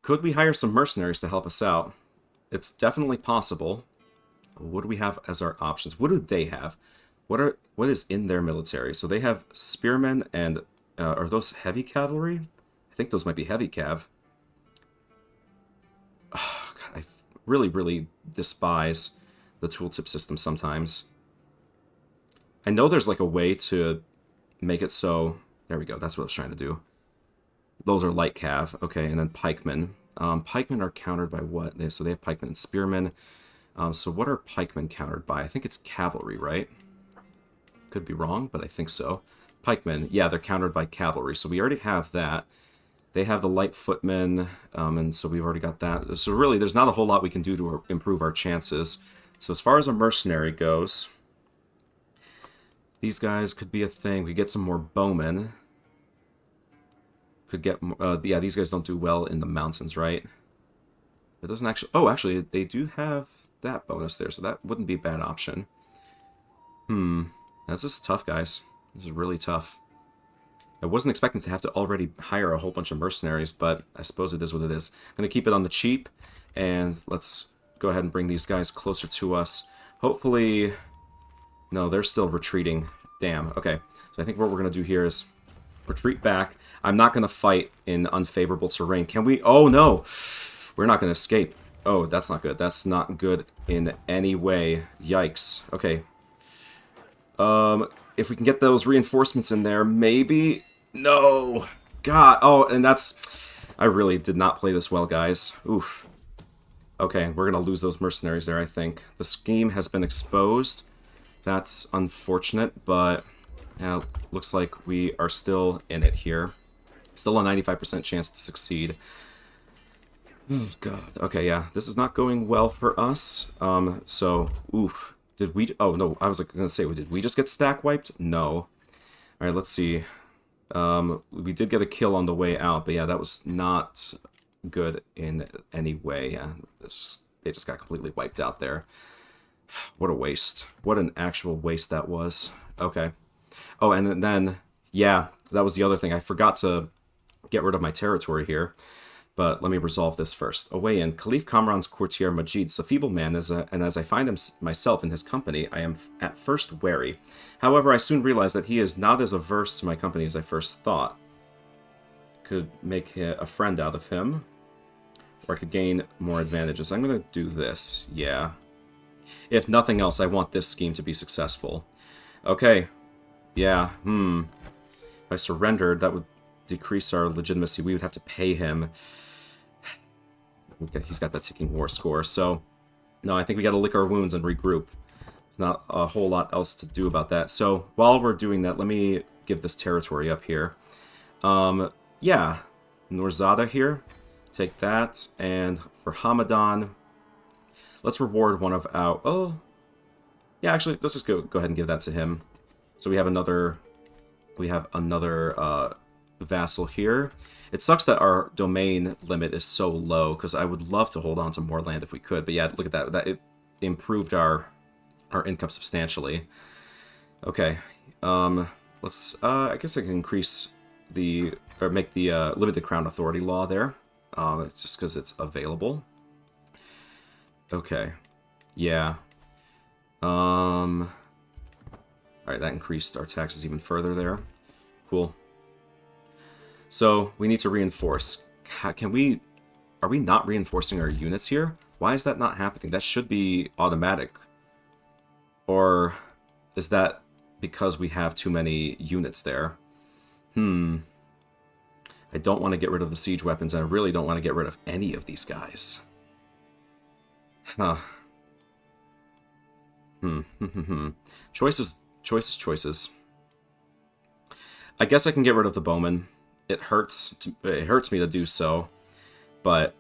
Could we hire some mercenaries to help us out? It's definitely possible. What do we have as our options? What do they have? What is in their military? So they have spearmen and... are those heavy cavalry? I think those might be heavy cav. Oh, God, I really, really despise the tooltip system sometimes. I know there's like a way to make it so... There we go, that's what I was trying to do. Those are light cav. Okay, and then pikemen. Pikemen are countered by what? So they have pikemen and spearmen. So what are pikemen countered by? I think it's cavalry, right? Could be wrong, but I think so. Pikemen, yeah, they're countered by cavalry. So we already have that. They have the light footmen, and so we've already got that. So really, there's not a whole lot we can do to improve our chances. So as far as a mercenary goes, these guys could be a thing. We get some more bowmen. Could get... yeah, these guys don't do well in the mountains, right? It doesn't actually... Oh, actually, they do have that bonus there, so that wouldn't be a bad option. This is tough, guys. This is really tough. I wasn't expecting to have to already hire a whole bunch of mercenaries, but I suppose it is what it is. I'm going to keep it on the cheap, and let's go ahead and bring these guys closer to us. Hopefully... No, they're still retreating. Damn, okay. So I think what we're going to do here is retreat back. I'm not going to fight in unfavorable terrain. Can we... Oh, no! We're not going to escape. Oh, that's not good. That's not good in any way. Yikes. Okay. If we can get those reinforcements in there, maybe... No! God, oh, and that's I really did not play this well, guys. Oof. Okay, we're gonna lose those mercenaries there, I think. The scheme has been exposed. That's unfortunate, but yeah, looks like we are still in it here. Still a 95% chance to succeed. Oh, God. Okay, yeah, this is not going well for us. So, oof. Did we... Oh, no, I was gonna say, did we just get stack wiped? No. Alright, let's see. We did get a kill on the way out, but yeah, that was not good in any way. Yeah, they just got completely wiped out there. What a waste. What an actual waste that was. Okay. Oh, and then, yeah, that was the other thing. I forgot to get rid of my territory here. But let me resolve this first. Away in Caliph Kamran's courtier Majid is a feeble man, and as I find myself in his company, I am at first wary. However, I soon realize that he is not as averse to my company as I first thought. Could make a friend out of him, or I could gain more advantages. I'm going to do this, yeah. If nothing else, I want this scheme to be successful. Okay, yeah, If I surrendered, that would decrease our legitimacy. We would have to pay him. He's got that ticking war score, so no, I think we got to lick our wounds and regroup. There's not a whole lot else to do about that. So while we're doing that, let me give this territory up here. Yeah, Noorzada here. Take that, and for Hamadan, let's reward one of our... Oh, yeah, actually, let's just go ahead and give that to him. So we have another vassal here. It sucks that our domain limit is so low, because I would love to hold on to more land if we could. But yeah, look at that. It improved our income substantially. Okay. Let's... I guess I can increase the... Or make the limited crown authority law there. Just because it's available. Okay. Yeah. Alright, that increased our taxes even further there. Cool. So, we need to reinforce. Are we not reinforcing our units here? Why is that not happening? That should be automatic. Or is that because we have too many units there? I don't want to get rid of the siege weapons, and I really don't want to get rid of any of these guys. Huh. Choices. I guess I can get rid of the bowmen. It hurts me to do so, but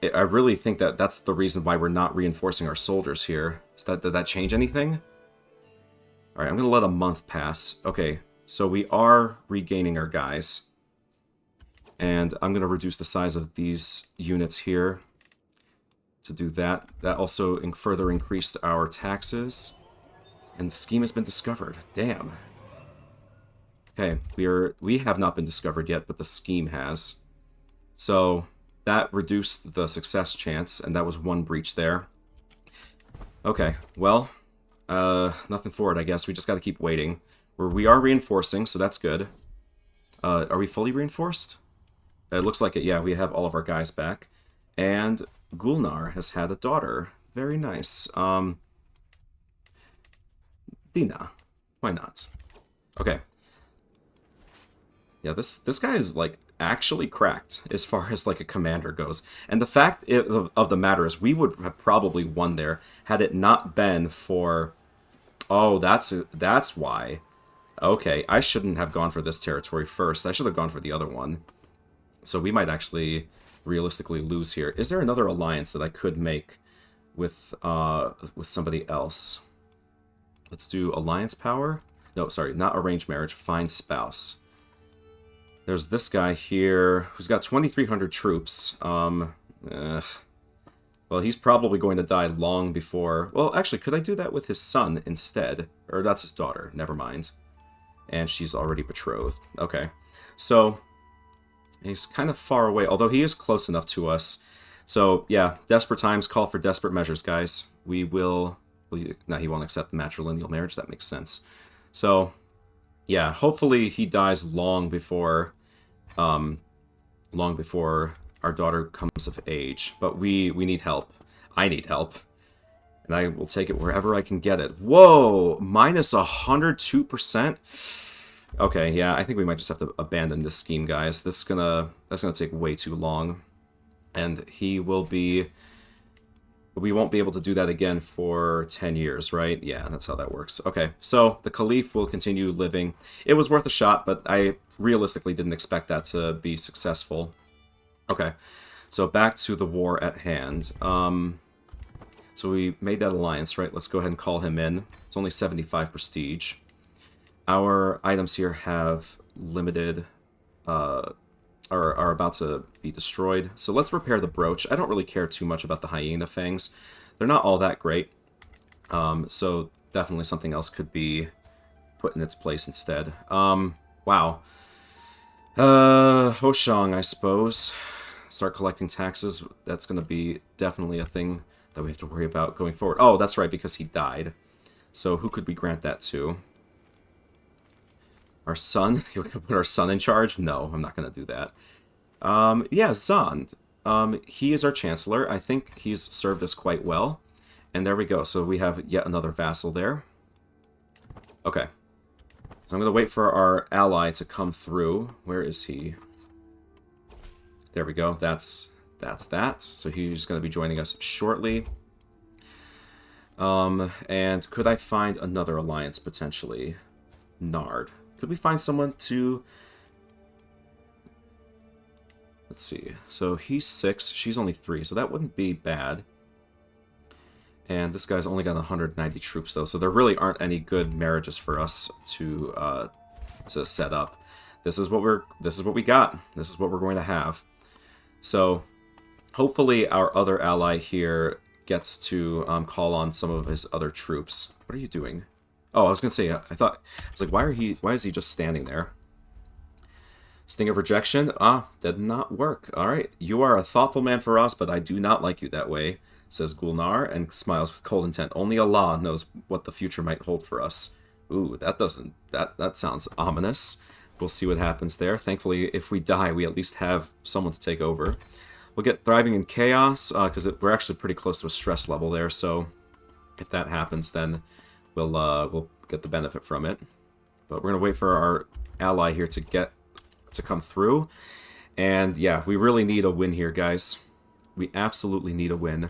I really think that that's the reason why we're not reinforcing our soldiers here. Did that change anything? Alright, I'm going to let a month pass. Okay, so we are regaining our guys. And I'm going to reduce the size of these units here to do that. That also further increased our taxes. And the scheme has been discovered. Damn. Okay, we have not been discovered yet, but the scheme has. So that reduced the success chance, and that was one breach there. Okay, well, nothing for it, I guess. We just got to keep waiting. We are reinforcing, so that's good. Are we fully reinforced? It looks like it, yeah, we have all of our guys back. And Gulnar has had a daughter. Very nice. Dina. Why not? Okay. Yeah, this guy is, like, actually cracked as far as, like, a commander goes. And the fact of the matter is, we would have probably won there had it not been for... Oh, that's why. Okay, I shouldn't have gone for this territory first. I should have gone for the other one. So we might actually realistically lose here. Is there another alliance that I could make with somebody else? Let's do alliance power. No, sorry, not arranged marriage. Find spouse. There's this guy here who's got 2,300 troops. Well, he's probably going to die long before... Well, actually, could I do that with his son instead? Or that's his daughter. Never mind. And she's already betrothed. Okay. So... he's kind of far away, although he is close enough to us. So, yeah, desperate times call for desperate measures, guys. We will... No, he won't accept the matrilineal marriage. That makes sense. So, yeah, hopefully he dies long before our daughter comes of age. But we need help. I need help. And I will take it wherever I can get it. Whoa! Minus 102%? Okay, yeah, I think we might just have to abandon this scheme, guys. That's gonna take way too long. And he will be... We won't be able to do that again for 10 years, right? Yeah, that's how that works. Okay, so the Caliph will continue living. It was worth a shot, but I realistically didn't expect that to be successful. Okay, so back to the war at hand. So we made that alliance, right? Let's go ahead and call him in. It's only 75 prestige. Our items here have limited... Are about to be destroyed. So let's repair the brooch. I don't really care too much about the hyena fangs. They're not all that great. So definitely something else could be put in its place instead. Wow. Hoshang, I suppose. Start collecting taxes. That's going to be definitely a thing that we have to worry about going forward. Oh, that's right, because he died. So who could we grant that to? Our son? You want to put our son in charge? No, I'm not going to do that. Yeah, Zond. He is our chancellor. I think he's served us quite well. And there we go. So we have yet another vassal there. Okay. So I'm going to wait for our ally to come through. Where is he? There we go. That's that. So he's going to be joining us shortly. And could I find another alliance, potentially? Nard. Could we find someone to... Let's see. So he's 6, she's only 3, so that wouldn't be bad. And this guy's only got 190 troops, though, so there really aren't any good marriages for us to set up. This is what we got. This is what we're going to have. So hopefully our other ally here gets to call on some of his other troops. What are you doing? Oh, I was gonna say, I was like, why is he just standing there? Sting of rejection? Did not work. Alright, you are a thoughtful man for us, but I do not like you that way, says Gulnar, and smiles with cold intent. Only Allah knows what the future might hold for us. Ooh, that sounds ominous. We'll see what happens there. Thankfully, if we die, we at least have someone to take over. We'll get Thriving in Chaos, because we're actually pretty close to a stress level there, so if that happens, then we'll get the benefit from it. But we're gonna wait for our ally here to come through. And yeah, we really need a win here, guys. We absolutely need a win.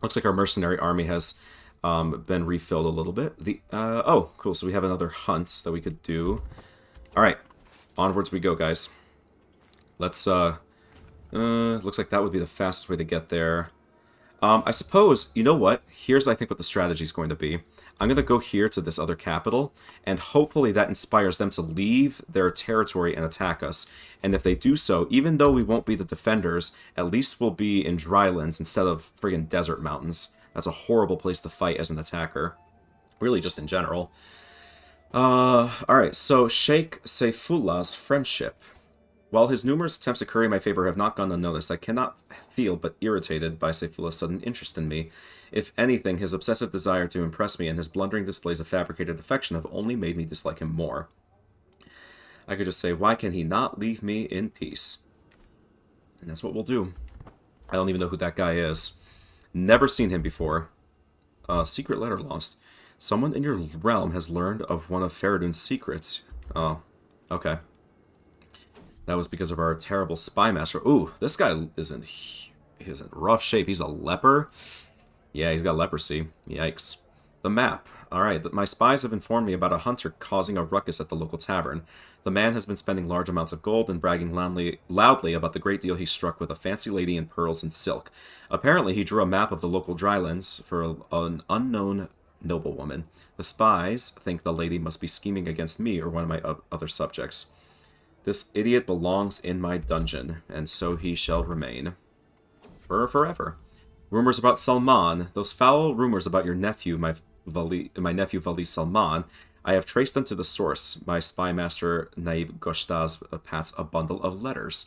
Looks like our mercenary army has been refilled a little bit. Oh, cool. So we have another hunt that we could do. All right, onwards we go, guys. Let's. Looks like that would be the fastest way to get there. I suppose, you know what? Here's, I think, what the strategy is going to be. I'm going to go here to this other capital, and hopefully that inspires them to leave their territory and attack us. And if they do so, even though we won't be the defenders, at least we'll be in drylands instead of friggin' desert mountains. That's a horrible place to fight as an attacker. Really, just in general. Alright, so Sheikh Seyfullah's friendship. While his numerous attempts to curry my favor have not gone unnoticed, I cannot feel but irritated by Seyfullah's sudden interest in me. If anything, his obsessive desire to impress me and his blundering displays of fabricated affection have only made me dislike him more. I could just say, why can he not leave me in peace? And that's what we'll do. I don't even know who that guy is. Never seen him before. Secret letter lost. Someone in your realm has learned of one of Faradun's secrets. Oh, okay. That was because of our terrible spy master. Ooh, this guy is in rough shape. He's a leper. Yeah, he's got leprosy. Yikes. The map. Alright, my spies have informed me about a hunter causing a ruckus at the local tavern. The man has been spending large amounts of gold and bragging loudly about the great deal he struck with a fancy lady in pearls and silk. Apparently, he drew a map of the local drylands for an unknown noblewoman. The spies think the lady must be scheming against me or one of my other subjects. This idiot belongs in my dungeon, and so he shall remain. For forever. Rumors about Salman, those foul rumors about your nephew, my nephew Vali Salman, I have traced them to the source. My spy master Naib Goshtaz pats a bundle of letters.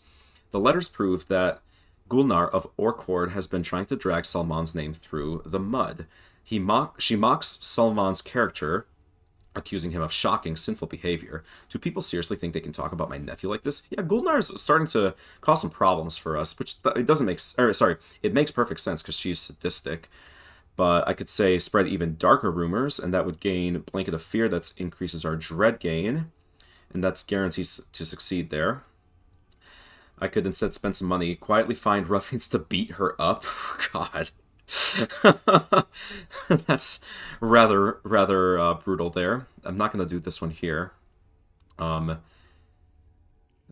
The letters prove that Gulnar of Orq has been trying to drag Salman's name through the mud. She mocks Salman's character, accusing him of shocking, sinful behavior. Do people seriously think they can talk about my nephew like this? Yeah, Gulnar's starting to cause some problems for us, which it doesn't make... it makes perfect sense because she's sadistic. But I could say spread even darker rumors, and that would gain blanket of fear that increases our dread gain. and that's guaranteed to succeed there. I could instead spend some money, quietly find ruffians to beat her up. God. That's rather brutal there. I'm not going to do this one here.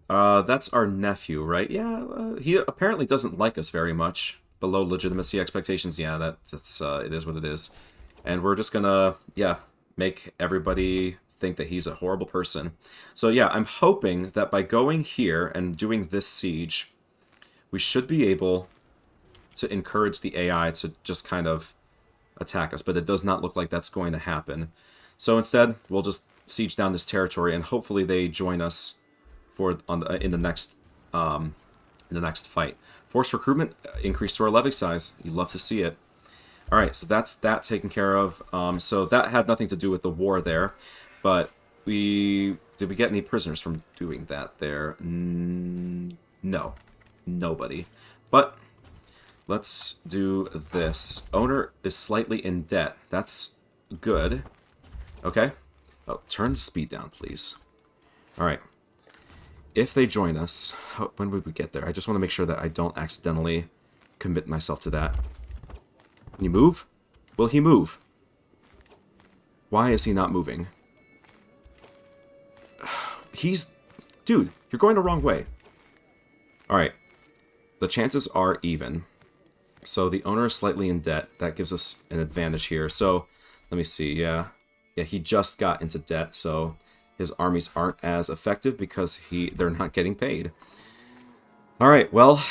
That's our nephew, right? Yeah, he apparently doesn't like us very much. Below legitimacy expectations, yeah, that's it is what it is. And we're just gonna, yeah, make everybody think that he's a horrible person. So yeah, I'm hoping that by going here and doing this siege, we should be able to encourage the AI to just kind of attack us, but it does not look like that's going to happen. So instead, we'll just siege down this territory, and hopefully they join us in the next fight. Force recruitment increased to our levy size. You love to see it. All right, so that's that taken care of. So that had nothing to do with the war there, but did we get any prisoners from doing that there? No, nobody. But let's do this. Owner is slightly in debt. That's good. Okay. Oh, turn the speed down, please. All right. If they join us, when would we get there? I just want to make sure that I don't accidentally commit myself to that. Can you move? Will he move? Why is he not moving? Dude, you're going the wrong way. Alright. The chances are even. So the owner is slightly in debt. That gives us an advantage here. So, let me see. Yeah, he just got into debt, so his armies aren't as effective because they're not getting paid. Alright, well,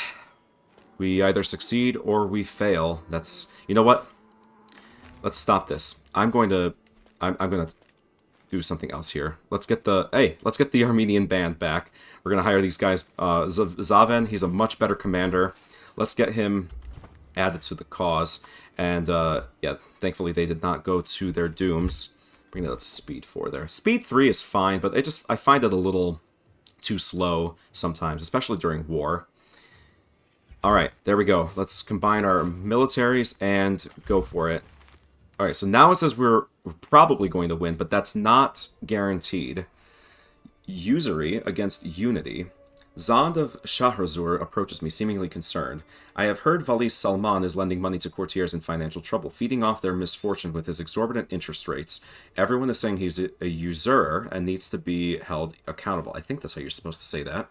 we either succeed or we fail. You know what? Let's stop this. I'm going to do something else here. Let's get the Armenian band back. We're going to hire these guys. Zaven, he's a much better commander. Let's get him added to the cause. And, yeah, thankfully they did not go to their dooms. Bring that up to speed 4 there. Speed 3 is fine, but I find it a little too slow sometimes, especially during war. Alright, there we go. Let's combine our militaries and go for it. Alright, so now it says we're probably going to win, but that's not guaranteed. Usury against unity. Zand of Shahrazur approaches me, seemingly concerned. I have heard Vali Salman is lending money to courtiers in financial trouble, feeding off their misfortune with his exorbitant interest rates. Everyone is saying he's a usurer and needs to be held accountable. I think that's how you're supposed to say that.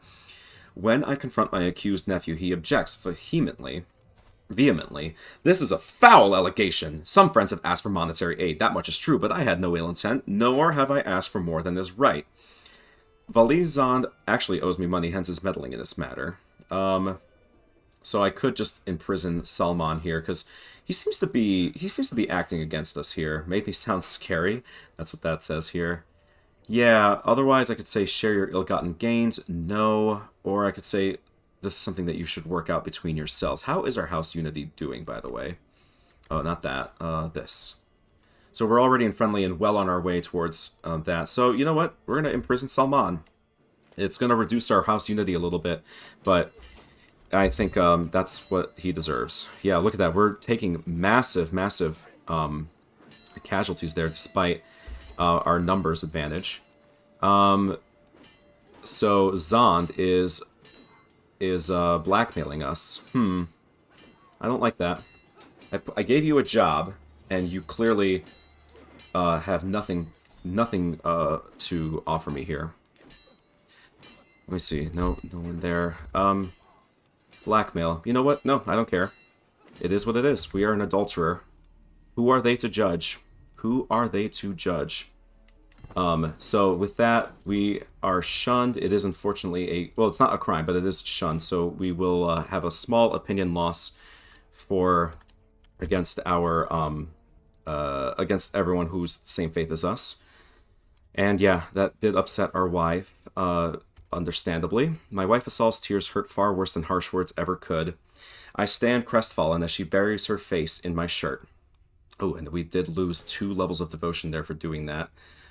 When I confront my accused nephew, he objects vehemently. This is a foul allegation. Some friends have asked for monetary aid. That much is true, but I had no ill intent, nor have I asked for more than is right. Vali Zand actually owes me money, hence his meddling in this matter. So I could just imprison Salman here, because he seems to be acting against us here. Made me sound scary. That's what that says here. Yeah, otherwise I could say share your ill-gotten gains. No. Or I could say this is something that you should work out between yourselves. How is our house unity doing, by the way? Oh, not that. This. So we're already in friendly and well on our way towards that. So, you know what? We're going to imprison Salman. It's going to reduce our house unity a little bit, but I think that's what he deserves. Yeah, look at that. We're taking massive casualties there, despite our numbers advantage. So Zand is blackmailing us. I don't like that. I gave you a job, and you clearly have nothing to offer me here. Let me see. No one there. Blackmail. You know what? No, I don't care. It is what it is. We are an adulterer. Who are they to judge? Who are they to judge? So with that, we are shunned. It is unfortunately well, it's not a crime, but it is shunned. So we will have a small opinion loss against everyone who's the same faith as us. And yeah, that did upset our wife, understandably. My wife Asal's tears hurt far worse than harsh words ever could. I stand crestfallen as she buries her face in my shirt. Oh, and we did lose 2 levels of devotion there for doing that.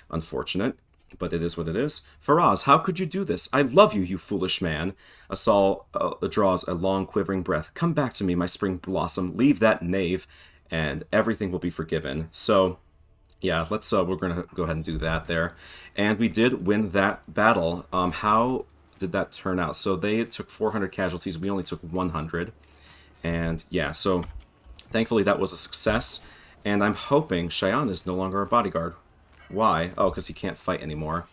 Unfortunate, but it is what it is. Faraz, how could you do this? I love you, you foolish man. Asal draws a long, quivering breath. Come back to me, my spring blossom. Leave that knave, and everything will be forgiven. So, Yeah, let's we're gonna go ahead and do that there. And we did win that battle. How did that turn out? So they took 400 casualties, we only took 100. And yeah, so thankfully that was a success. And I'm hoping Cheyenne is no longer a bodyguard. Why? Oh, because he can't fight anymore.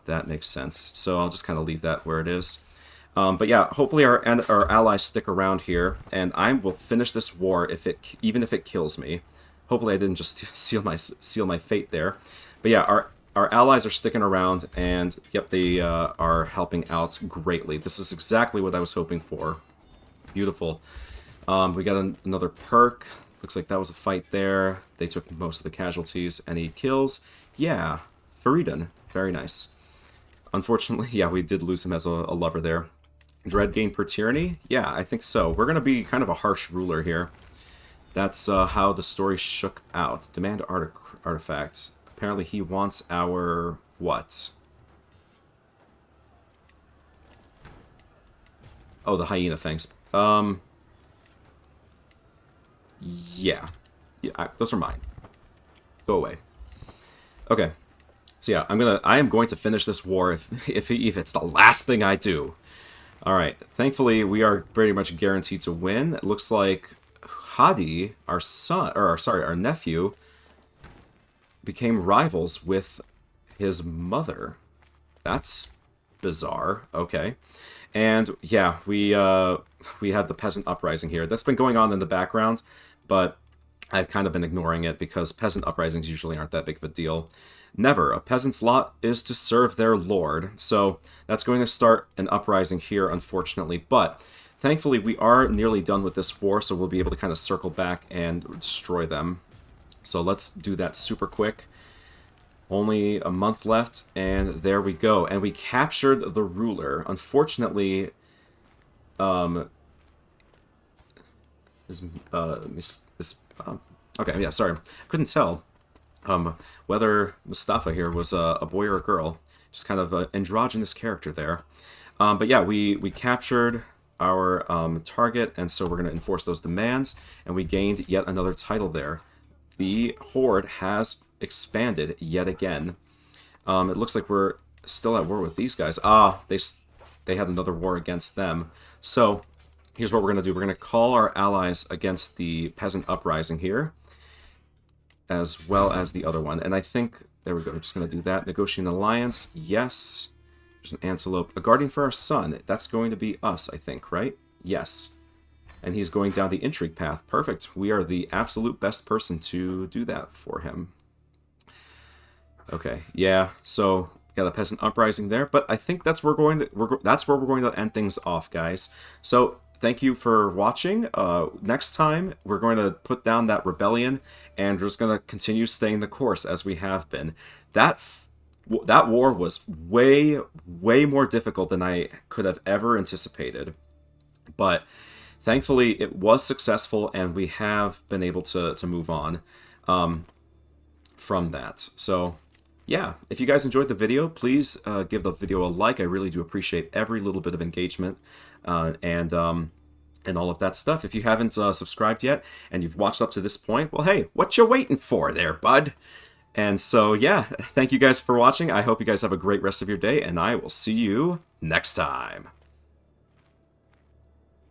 That makes sense. So I'll just kind of leave that where it is. But yeah, hopefully our allies stick around here, and I will finish this war even if it kills me. Hopefully, I didn't just seal my fate there. But yeah, our allies are sticking around, and yep, they are helping out greatly. This is exactly what I was hoping for. Beautiful. We got another perk. Looks like that was a fight there. They took most of the casualties. Any kills? Yeah, Faridun. Very nice. Unfortunately, yeah, we did lose him as a lover there. Dread gain per tyranny? Yeah, I think so. We're going to be kind of a harsh ruler here. That's how the story shook out. Demand artifacts. Apparently he wants our... what? Oh, the hyena fangs. Yeah. Those are mine. Go away. Okay. So yeah, I am going to finish this war if it's the last thing I do. Alright, thankfully we are pretty much guaranteed to win. It looks like Hadi, our son, or sorry, our nephew, became rivals with his mother. That's bizarre. Okay. And yeah, we had the peasant uprising here. That's been going on in the background, but I've kind of been ignoring it because peasant uprisings usually aren't that big of a deal. Never. A peasant's lot is to serve their lord. So that's going to start an uprising here, unfortunately. But thankfully, we are nearly done with this war, so we'll be able to kind of circle back and destroy them. So let's do that super quick. Only a month left, and there we go. And we captured the ruler. Unfortunately, okay, yeah, sorry. I couldn't tell whether Mustafa here was a boy or a girl. Just kind of an androgynous character there. But yeah, we captured our target, and so we're going to enforce those demands, and we gained yet another title there. The Horde has expanded yet again. It looks like we're still at war with these guys. They had another war against them. So here's what we're going to do. We're going to call our allies against the peasant uprising here, as well as the other one. And I think, there we go, we're just going to do that. Negotiate an alliance, yes. There's an antelope. A guardian for our son, that's going to be us, I think, right? Yes. And he's going down the intrigue path. Perfect. We are the absolute best person to do that for him. Okay, yeah, so got a peasant uprising there, but I think that's where we're going to end things off, guys. So thank you for watching. Next time, we're going to put down that rebellion, and we're just going to continue staying the course as we have been. That war was way, way more difficult than I could have ever anticipated. But thankfully, it was successful, and we have been able to move on from that. So yeah, if you guys enjoyed the video, please give the video a like. I really do appreciate every little bit of engagement and all of that stuff. If you haven't subscribed yet and you've watched up to this point, well, hey, what you waiting for there, bud? And so, yeah, thank you guys for watching. I hope you guys have a great rest of your day, and I will see you next time.